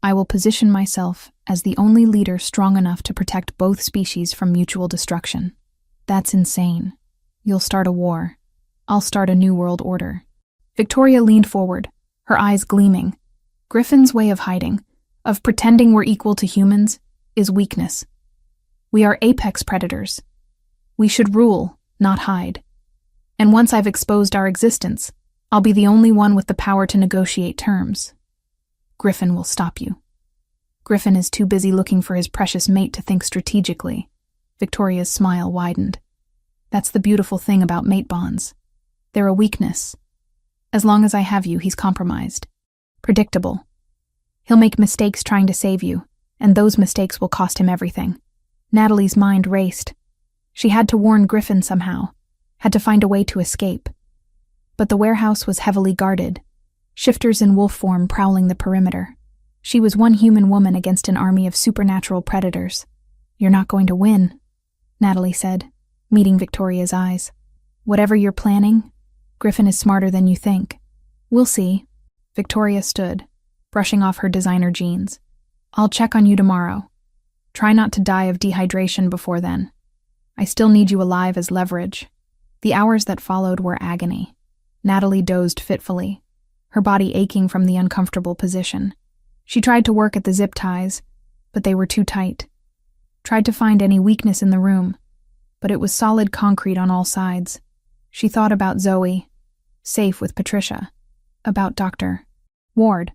I will position myself as the only leader strong enough to protect both species from mutual destruction. That's insane. You'll start a war. I'll start a new world order." Victoria leaned forward, her eyes gleaming. Griffin's way of hiding, of pretending we're equal to humans, is weakness. We are apex predators. We should rule, not hide. And once I've exposed our existence, I'll be the only one with the power to negotiate terms. Griffin will stop you. Griffin is too busy looking for his precious mate to think strategically. Victoria's smile widened. That's the beautiful thing about mate bonds. They're a weakness. As long as I have you, he's compromised. Predictable. He'll make mistakes trying to save you, and those mistakes will cost him everything. Natalie's mind raced. She had to warn Griffin somehow, had to find a way to escape. But the warehouse was heavily guarded, shifters in wolf form prowling the perimeter. She was one human woman against an army of supernatural predators. "You're not going to win," Natalie said, meeting Victoria's eyes. "Whatever you're planning, Griffin is smarter than you think. We'll see." Victoria stood, brushing off her designer jeans. "I'll check on you tomorrow. Try not to die of dehydration before then. I still need you alive as leverage." The hours that followed were agony. Natalie dozed fitfully, her body aching from the uncomfortable position. She tried to work at the zip ties, but they were too tight. Tried to find any weakness in the room, but it was solid concrete on all sides. She thought about Zoe, safe with Patricia, about Dr. Ward,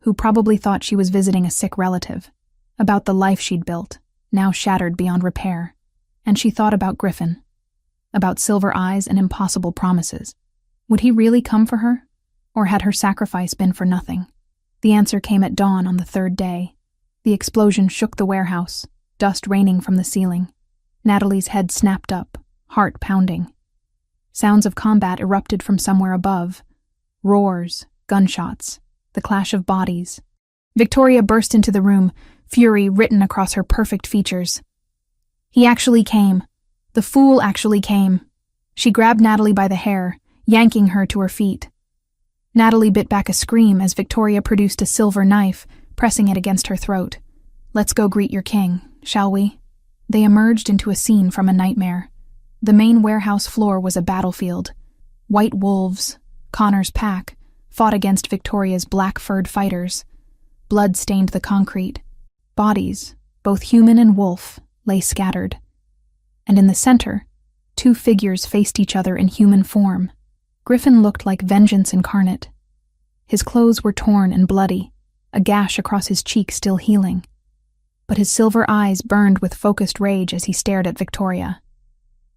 who probably thought she was visiting a sick relative, about the life she'd built, now shattered beyond repair. And she thought about Griffin, about silver eyes and impossible promises. Would he really come for her, or had her sacrifice been for nothing? The answer came at dawn on the 3rd day. The explosion shook the warehouse, dust raining from the ceiling. Natalie's head snapped up, heart pounding. Sounds of combat erupted from somewhere above. Roars, gunshots, the clash of bodies. Victoria burst into the room, fury written across her perfect features. "He actually came. The fool actually came." She grabbed Natalie by the hair, yanking her to her feet. Natalie bit back a scream as Victoria produced a silver knife, pressing it against her throat. "Let's go greet your king, shall we?" They emerged into a scene from a nightmare. The main warehouse floor was a battlefield. White wolves, Connor's pack, fought against Victoria's black-furred fighters. Blood stained the concrete. Bodies, both human and wolf, lay scattered. And in the center, two figures faced each other in human form. Griffin looked like vengeance incarnate. His clothes were torn and bloody, a gash across his cheek still healing. But his silver eyes burned with focused rage as he stared at Victoria.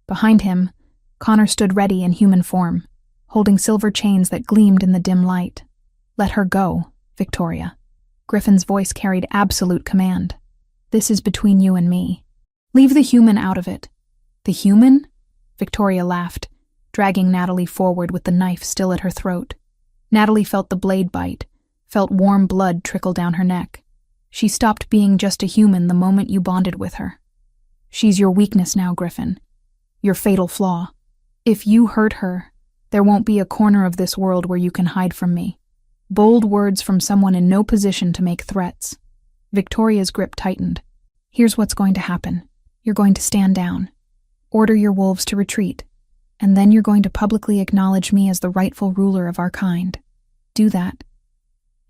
Behind him, Connor stood ready in human form, holding silver chains that gleamed in the dim light. "Let her go, Victoria." Griffin's voice carried absolute command. "This is between you and me. Leave the human out of it." "The human?" Victoria laughed, dragging Natalie forward with the knife still at her throat. Natalie felt the blade bite, felt warm blood trickle down her neck. She stopped being just a human the moment you bonded with her. "She's your weakness now, Griffin. Your fatal flaw. If you hurt her, there won't be a corner of this world where you can hide from me." Bold words from someone in no position to make threats. Victoria's grip tightened. "Here's what's going to happen. You're going to stand down, order your wolves to retreat, and then you're going to publicly acknowledge me as the rightful ruler of our kind. Do that,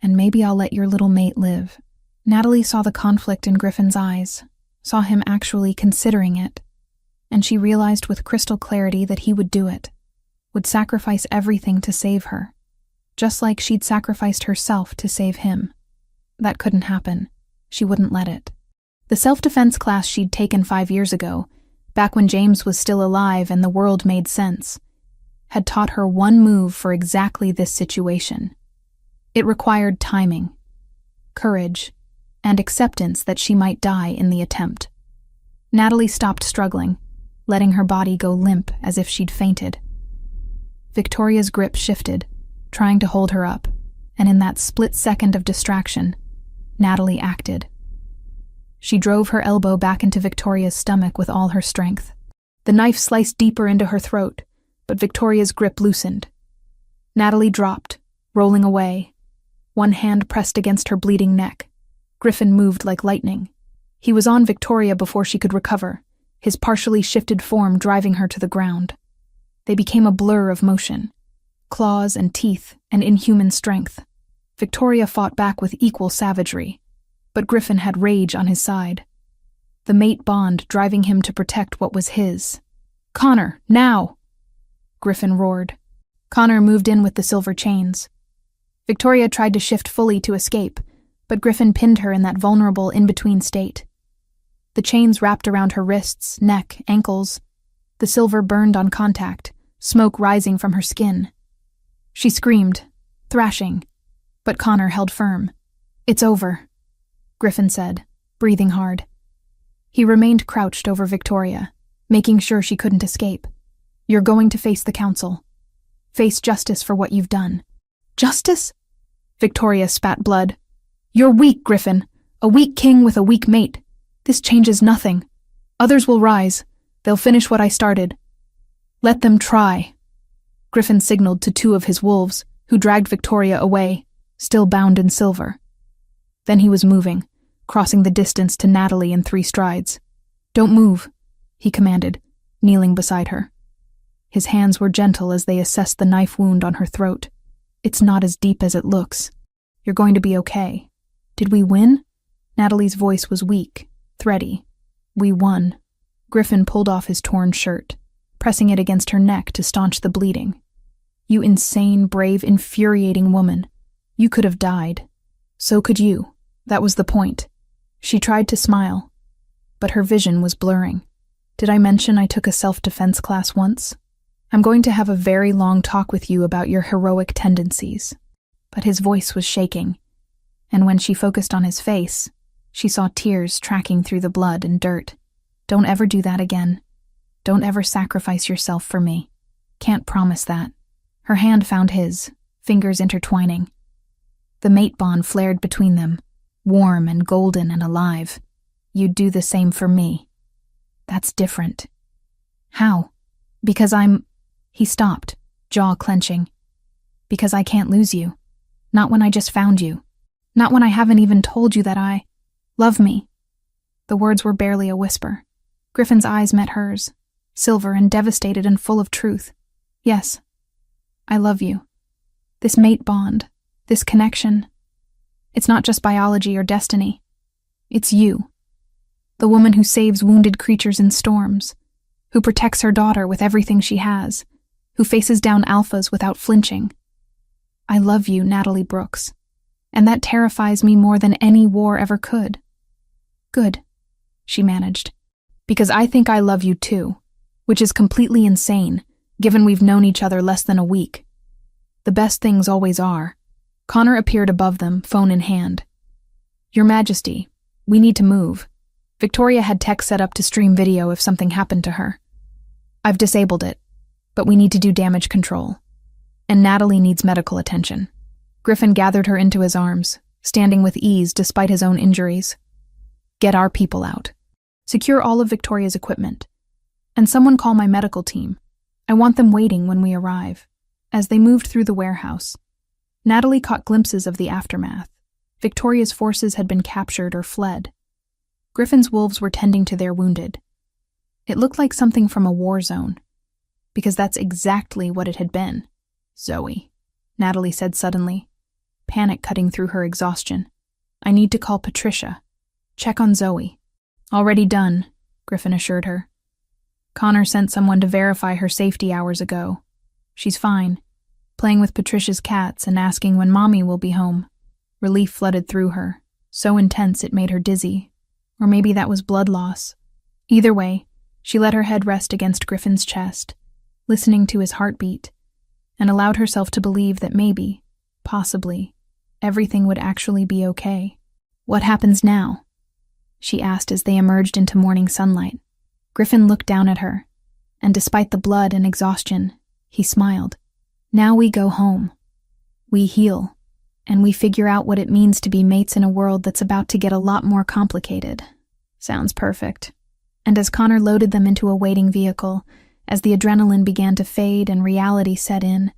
and maybe I'll let your little mate live." Natalie saw the conflict in Griffin's eyes, saw him actually considering it, and she realized with crystal clarity that he would do it, would sacrifice everything to save her, just like she'd sacrificed herself to save him. That couldn't happen. She wouldn't let it. The self-defense class she'd taken 5 years ago, back when James was still alive and the world made sense, had taught her one move for exactly this situation. It required timing, courage, and acceptance that she might die in the attempt. Natalie stopped struggling, letting her body go limp as if she'd fainted. Victoria's grip shifted, trying to hold her up, and in that split second of distraction, Natalie acted. She drove her elbow back into Victoria's stomach with all her strength. The knife sliced deeper into her throat, but Victoria's grip loosened. Natalie dropped, rolling away, one hand pressed against her bleeding neck. Griffin moved like lightning. He was on Victoria before she could recover, his partially shifted form driving her to the ground. They became a blur of motion, claws and teeth and inhuman strength. Victoria fought back with equal savagery, but Griffin had rage on his side. The mate bond driving him to protect what was his. "Connor, now!" Griffin roared. Connor moved in with the silver chains. Victoria tried to shift fully to escape, but Griffin pinned her in that vulnerable in-between state. The chains wrapped around her wrists, neck, ankles. The silver burned on contact, smoke rising from her skin. She screamed, thrashing, but Connor held firm. "It's over," Griffin said, breathing hard. He remained crouched over Victoria, making sure she couldn't escape. "You're going to face the council. Face justice for what you've done." "Justice?" Victoria spat blood. "You're weak, Griffin. A weak king with a weak mate. This changes nothing. Others will rise. They'll finish what I started. Let them try." Griffin signaled to 2 of his wolves, who dragged Victoria away, still bound in silver. Then he was moving, crossing the distance to Natalie in 3 strides. "Don't move," he commanded, kneeling beside her. His hands were gentle as they assessed the knife wound on her throat. "It's not as deep as it looks. You're going to be okay." "Did we win?" Natalie's voice was weak, thready. "We won." Griffin pulled off his torn shirt, pressing it against her neck to staunch the bleeding. "You insane, brave, infuriating woman. You could have died. So could you. That was the point." She tried to smile, but her vision was blurring. "Did I mention I took a self-defense class once? I'm going to have a very long talk with you about your heroic tendencies." But his voice was shaking, and when she focused on his face, she saw tears tracking through the blood and dirt. "Don't ever do that again. Don't ever sacrifice yourself for me. Can't promise that." Her hand found his, fingers intertwining. The mate bond flared between them, warm and golden and alive. "You'd do the same for me." "That's different." "How?" "Because I'm—" He stopped, jaw clenching. "Because I can't lose you. Not when I just found you. Not when I haven't even told you that I love me." The words were barely a whisper. Griffin's eyes met hers, silver and devastated and full of truth. "Yes, I love you. This mate bond, this connection. It's not just biology or destiny. It's you. The woman who saves wounded creatures in storms, who protects her daughter with everything she has, who faces down alphas without flinching. I love you, Natalie Brooks, and that terrifies me more than any war ever could. Good, she managed, because I think I love you too, which is completely insane, given we've known each other less than a week. The best things always are. Connor appeared above them, phone in hand. Your Majesty, we need to move. Victoria had tech set up to stream video if something happened to her. I've disabled it, but we need to do damage control. And Natalie needs medical attention. Griffin gathered her into his arms, standing with ease despite his own injuries. Get our people out. Secure all of Victoria's equipment. And someone call my medical team. I want them waiting when we arrive. As they moved through the warehouse, Natalie caught glimpses of the aftermath. Victoria's forces had been captured or fled. Griffin's wolves were tending to their wounded. It looked like something from a war zone, because that's exactly what it had been. Zoe, Natalie said suddenly, panic cutting through her exhaustion. I need to call Patricia. Check on Zoe. Already done, Griffin assured her. Connor sent someone to verify her safety hours ago. She's fine, playing with Patricia's cats and asking when Mommy will be home. Relief flooded through her, so intense it made her dizzy. Or maybe that was blood loss. Either way, she let her head rest against Griffin's chest, listening to his heartbeat, and allowed herself to believe that maybe, possibly, everything would actually be okay. What happens now? She asked as they emerged into morning sunlight. Griffin looked down at her, and despite the blood and exhaustion, he smiled. Now we go home. We heal, and we figure out what it means to be mates in a world that's about to get a lot more complicated. Sounds perfect. And as Connor loaded them into a waiting vehicle, as the adrenaline began to fade and reality set in,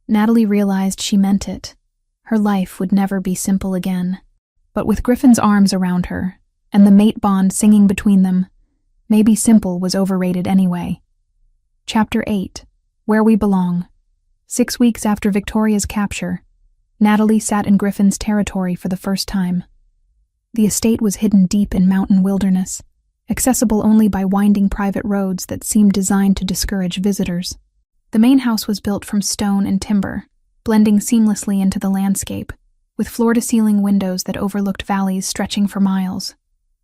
Natalie realized she meant it. Her life would never be simple again. But with Griffin's arms around her, and the mate bond singing between them, maybe simple was overrated anyway. Chapter 8. Where We Belong. 6 weeks after Victoria's capture, Natalie sat in Griffin's territory for the first time. The estate was hidden deep in mountain wilderness, accessible only by winding private roads that seemed designed to discourage visitors. The main house was built from stone and timber, blending seamlessly into the landscape, with floor-to-ceiling windows that overlooked valleys stretching for miles.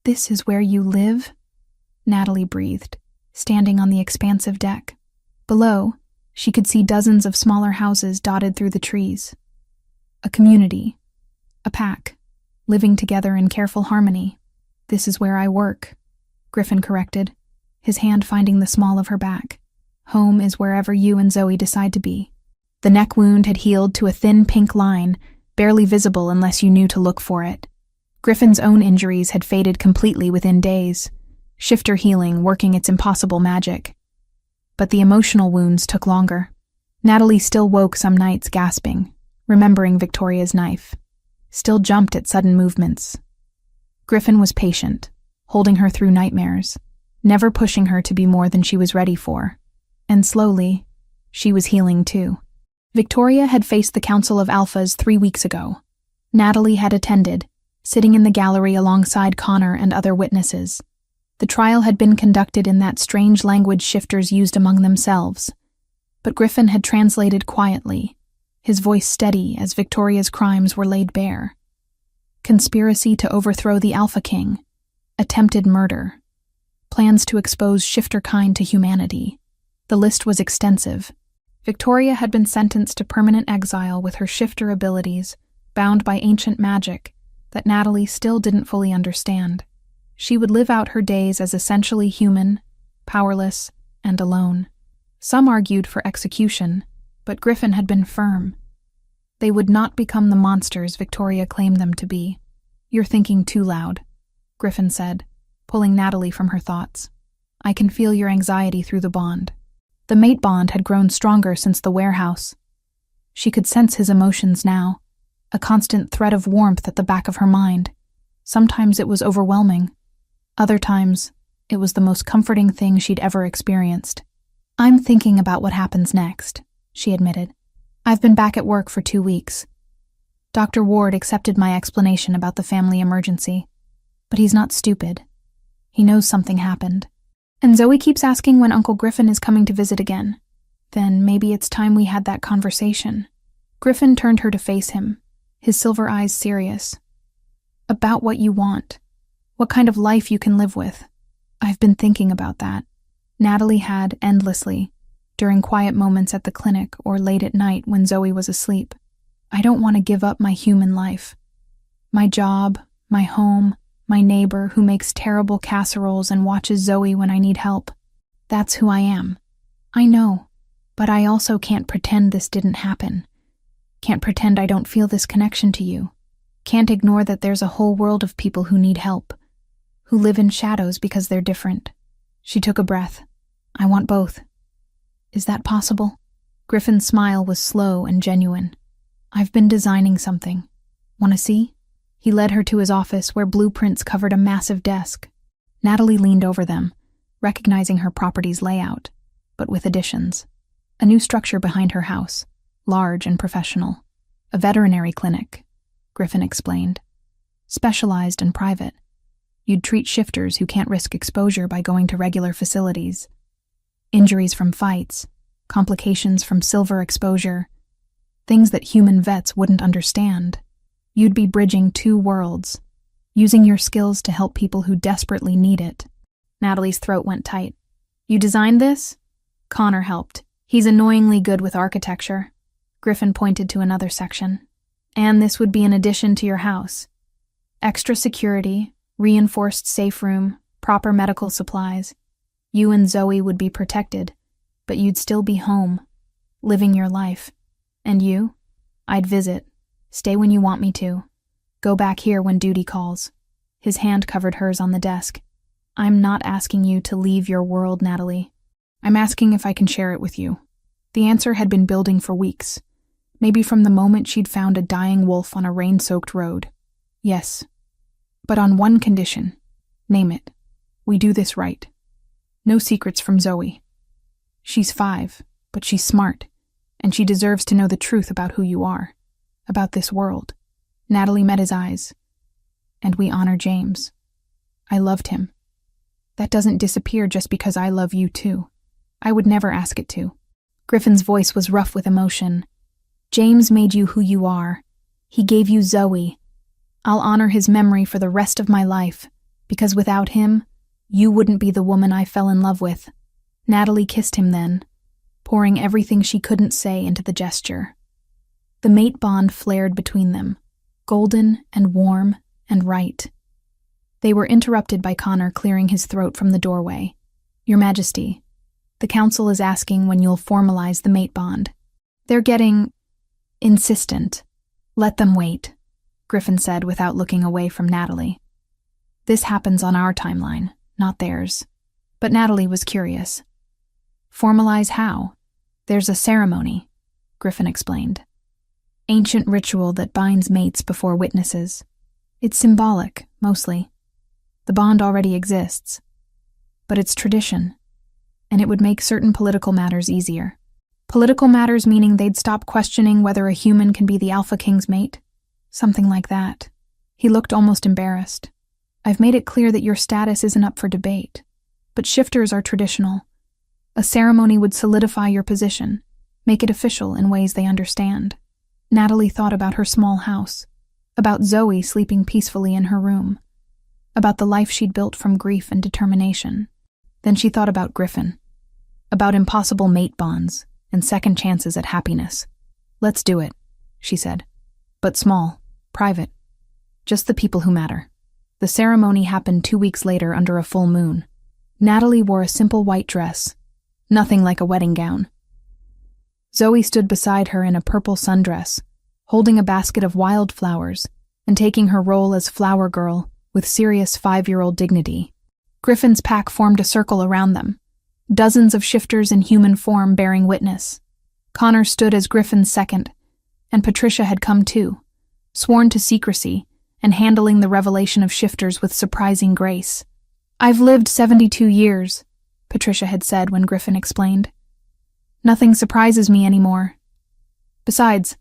This is where you live? Natalie breathed, standing on the expansive deck. Below, she could see dozens of smaller houses dotted through the trees. A community. A pack. Living together in careful harmony. This is where I work, Griffin corrected, his hand finding the small of her back. Home is wherever you and Zoe decide to be. The neck wound had healed to a thin pink line, barely visible unless you knew to look for it. Griffin's own injuries had faded completely within days, shifter healing working its impossible magic. But the emotional wounds took longer. Natalie still woke some nights gasping, remembering Victoria's knife. Still jumped at sudden movements. Griffin was patient, holding her through nightmares, never pushing her to be more than she was ready for. And slowly, she was healing too. Victoria had faced the Council of Alphas 3 weeks ago. Natalie had attended, sitting in the gallery alongside Connor and other witnesses. The trial had been conducted in that strange language shifters used among themselves. But Griffin had translated quietly, his voice steady as Victoria's crimes were laid bare. Conspiracy to overthrow the Alpha King, attempted murder, plans to expose shifter kind to humanity. The list was extensive. Victoria had been sentenced to permanent exile with her shifter abilities, bound by ancient magic that Natalie still didn't fully understand. She would live out her days as essentially human, powerless, and alone. Some argued for execution, but Griffin had been firm. They would not become the monsters Victoria claimed them to be. You're thinking too loud, Griffin said, pulling Natalie from her thoughts. I can feel your anxiety through the bond. The mate bond had grown stronger since the warehouse. She could sense his emotions now, a constant thread of warmth at the back of her mind. Sometimes it was overwhelming. Other times, it was the most comforting thing she'd ever experienced. I'm thinking about what happens next, she admitted. I've been back at work for 2 weeks. Dr. Ward accepted my explanation about the family emergency. But he's not stupid. He knows something happened. And Zoe keeps asking when Uncle Griffin is coming to visit again. Then maybe it's time we had that conversation. Griffin turned her to face him, his silver eyes serious. About what you want. What kind of life you can live with. I've been thinking about that. Natalie had endlessly, during quiet moments at the clinic or late at night when Zoe was asleep. I don't want to give up my human life. My job, my home, my neighbor who makes terrible casseroles and watches Zoe when I need help. That's who I am. I know, but I also can't pretend this didn't happen. Can't pretend I don't feel this connection to you. Can't ignore that there's a whole world of people who need help, who live in shadows because they're different. She took a breath. I want both. Is that possible? Griffin's smile was slow and genuine. I've been designing something. Want to see? He led her to his office where blueprints covered a massive desk. Natalie leaned over them, recognizing her property's layout, but with additions. A new structure behind her house, large and professional. A veterinary clinic, Griffin explained. Specialized and private. You'd treat shifters who can't risk exposure by going to regular facilities. Injuries from fights, complications from silver exposure, things that human vets wouldn't understand. You'd be bridging two worlds, using your skills to help people who desperately need it. Natalie's throat went tight. You designed this? Connor helped. He's annoyingly good with architecture. Griffin pointed to another section. And this would be an addition to your house. Extra security, reinforced safe room, proper medical supplies. You and Zoe would be protected, but you'd still be home, living your life. And you? I'd visit. Stay when you want me to. Go back here when duty calls. His hand covered hers on the desk. I'm not asking you to leave your world, Natalie. I'm asking if I can share it with you. The answer had been building for weeks. Maybe from the moment she'd found a dying wolf on a rain-soaked road. Yes. But on one condition. Name it. We do this right. No secrets from Zoe. She's 5, but she's smart, and she deserves to know the truth about who you are. About this world. Natalie met his eyes. And we honor James. I loved him. That doesn't disappear just because I love you too. I would never ask it to. Griffin's voice was rough with emotion. James made you who you are. He gave you Zoe. I'll honor his memory for the rest of my life, because without him, you wouldn't be the woman I fell in love with. Natalie kissed him then, pouring everything she couldn't say into the gesture. The mate bond flared between them, golden and warm and right. They were interrupted by Connor clearing his throat from the doorway. Your Majesty, the council is asking when you'll formalize the mate bond. They're getting insistent. Let them wait, Griffin said without looking away from Natalie. This happens on our timeline, not theirs. But Natalie was curious. Formalize how? There's a ceremony, Griffin explained. Ancient ritual that binds mates before witnesses. It's symbolic, mostly. The bond already exists. But it's tradition, and it would make certain political matters easier. Political matters meaning they'd stop questioning whether a human can be the Alpha King's mate. Something like that. He looked almost embarrassed. I've made it clear that your status isn't up for debate. But shifters are traditional. A ceremony would solidify your position, make it official in ways they understand. Natalie thought about her small house, about Zoe sleeping peacefully in her room, about the life she'd built from grief and determination. Then she thought about Griffin, about impossible mate bonds and second chances at happiness. Let's do it, she said. But small, private, just the people who matter. The ceremony happened 2 weeks later under a full moon. Natalie wore a simple white dress, nothing like a wedding gown. Zoe stood beside her in a purple sundress, holding a basket of wildflowers and taking her role as flower girl with serious 5-year-old dignity. Griffin's pack formed a circle around them, dozens of shifters in human form bearing witness. Connor stood as Griffin's second, and Patricia had come too, sworn to secrecy and handling the revelation of shifters with surprising grace. I've lived 72 years, Patricia had said when Griffin explained. Nothing surprises me anymore. Besides,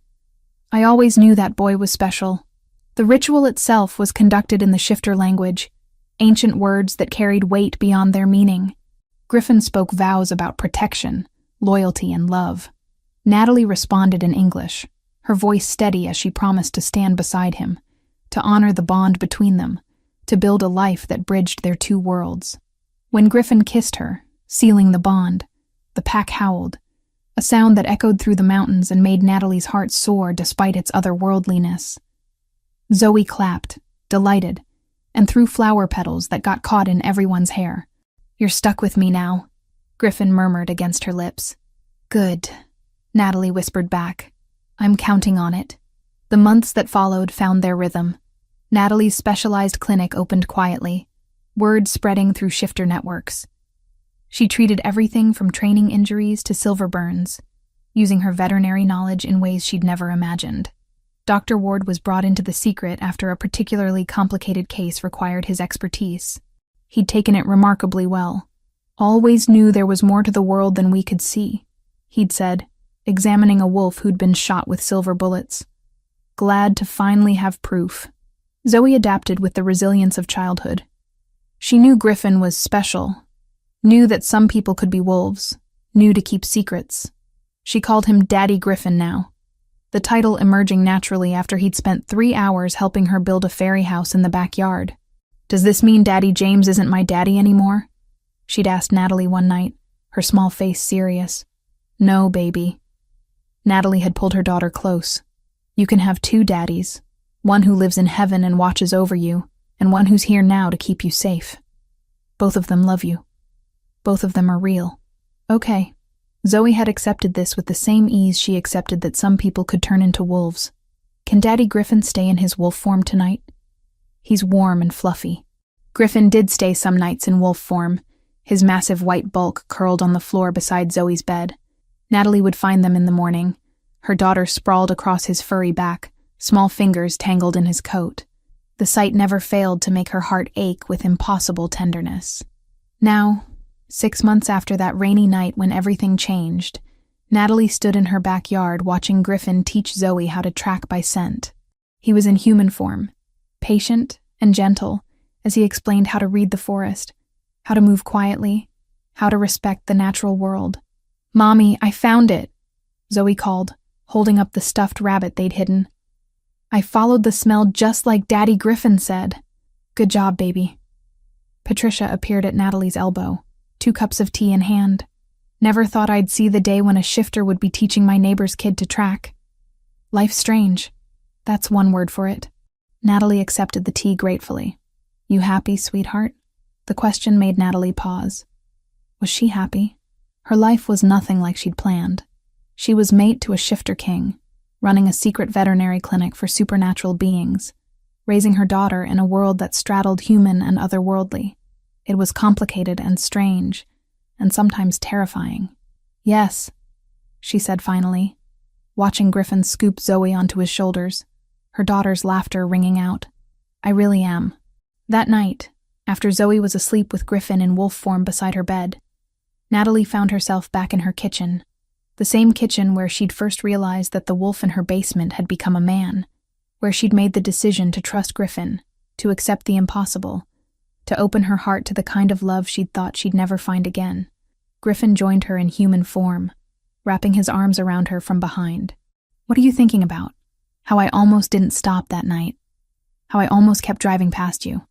I always knew that boy was special. The ritual itself was conducted in the shifter language, ancient words that carried weight beyond their meaning. Griffin spoke vows about protection, loyalty, and love. Natalie responded in English, her voice steady as she promised to stand beside him, to honor the bond between them, to build a life that bridged their two worlds. When Griffin kissed her, sealing the bond, the pack howled, a sound that echoed through the mountains and made Natalie's heart soar despite its otherworldliness. Zoe clapped, delighted, and threw flower petals that got caught in everyone's hair. "You're stuck with me now," Griffin murmured against her lips. "Good," Natalie whispered back. "I'm counting on it." The months that followed found their rhythm. Natalie's specialized clinic opened quietly, word spreading through shifter networks. She treated everything from training injuries to silver burns, using her veterinary knowledge in ways she'd never imagined. Dr. Ward was brought into the secret after a particularly complicated case required his expertise. He'd taken it remarkably well. "Always knew there was more to the world than we could see," he'd said, examining a wolf who'd been shot with silver bullets. Glad to finally have proof. Zoe adapted with the resilience of childhood. She knew Griffin was special, knew that some people could be wolves, knew to keep secrets. She called him Daddy Griffin now, the title emerging naturally after he'd spent 3 hours helping her build a fairy house in the backyard. "Does this mean Daddy James isn't my daddy anymore?" she'd asked Natalie one night, her small face serious. "No, baby." Natalie had pulled her daughter close. "You can have 2 daddies, one who lives in heaven and watches over you, and one who's here now to keep you safe. Both of them love you. Both of them are real." Okay. Zoe had accepted this with the same ease she accepted that some people could turn into wolves. "Can Daddy Griffin stay in his wolf form tonight? He's warm and fluffy." Griffin did stay some nights in wolf form, his massive white bulk curled on the floor beside Zoe's bed. Natalie would find them in the morning, her daughter sprawled across his furry back, small fingers tangled in his coat. The sight never failed to make her heart ache with impossible tenderness. Now, 6 months after that rainy night when everything changed, Natalie stood in her backyard watching Griffin teach Zoe how to track by scent. He was in human form, patient and gentle, as he explained how to read the forest, how to move quietly, how to respect the natural world. "Mommy, I found it," Zoe called, holding up the stuffed rabbit they'd hidden. "I followed the smell just like Daddy Griffin said." "Good job, baby." Patricia appeared at Natalie's elbow, 2 cups of tea in hand. "Never thought I'd see the day when a shifter would be teaching my neighbor's kid to track. Life's strange. That's one word for it." Natalie accepted the tea gratefully. "You happy, sweetheart?" The question made Natalie pause. Was she happy? Her life was nothing like she'd planned. She was mate to a shifter king, running a secret veterinary clinic for supernatural beings, raising her daughter in a world that straddled human and otherworldly. It was complicated and strange, and sometimes terrifying. "Yes," she said finally, watching Griffin scoop Zoe onto his shoulders, her daughter's laughter ringing out. "I really am." That night, after Zoe was asleep with Griffin in wolf form beside her bed, Natalie found herself back in her kitchen, the same kitchen where she'd first realized that the wolf in her basement had become a man, where she'd made the decision to trust Griffin, to accept the impossible, to open her heart to the kind of love she'd thought she'd never find again. Griffin joined her in human form, wrapping his arms around her from behind. "What are you thinking about? How I almost didn't stop that night. How I almost kept driving past you.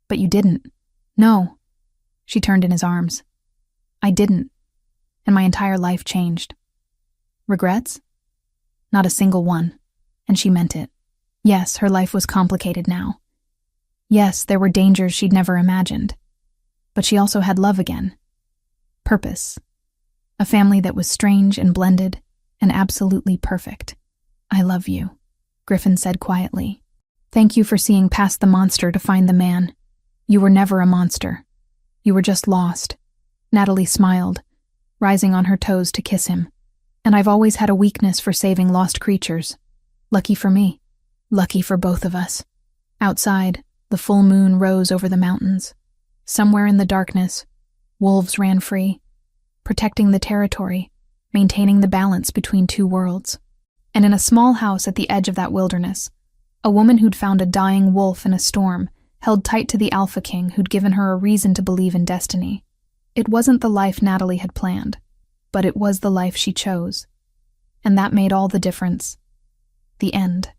But you didn't." "No." She turned in his arms. "I didn't. And my entire life changed." "Regrets?" "Not a single one." And she meant it. Yes, her life was complicated now. Yes, there were dangers she'd never imagined. But she also had love again. Purpose. A family that was strange and blended and absolutely perfect. "I love you," Griffin said quietly. "Thank you for seeing past the monster to find the man. You were never a monster. You were just lost." Natalie smiled, rising on her toes to kiss him. "And I've always had a weakness for saving lost creatures. Lucky for me. Lucky for both of us." Outside, the full moon rose over the mountains. Somewhere in the darkness, wolves ran free, protecting the territory, maintaining the balance between 2 worlds. And in a small house at the edge of that wilderness, a woman who'd found a dying wolf in a storm held tight to the Alpha King who'd given her a reason to believe in destiny. It wasn't the life Natalie had planned, but it was the life she chose. And that made all the difference. The end.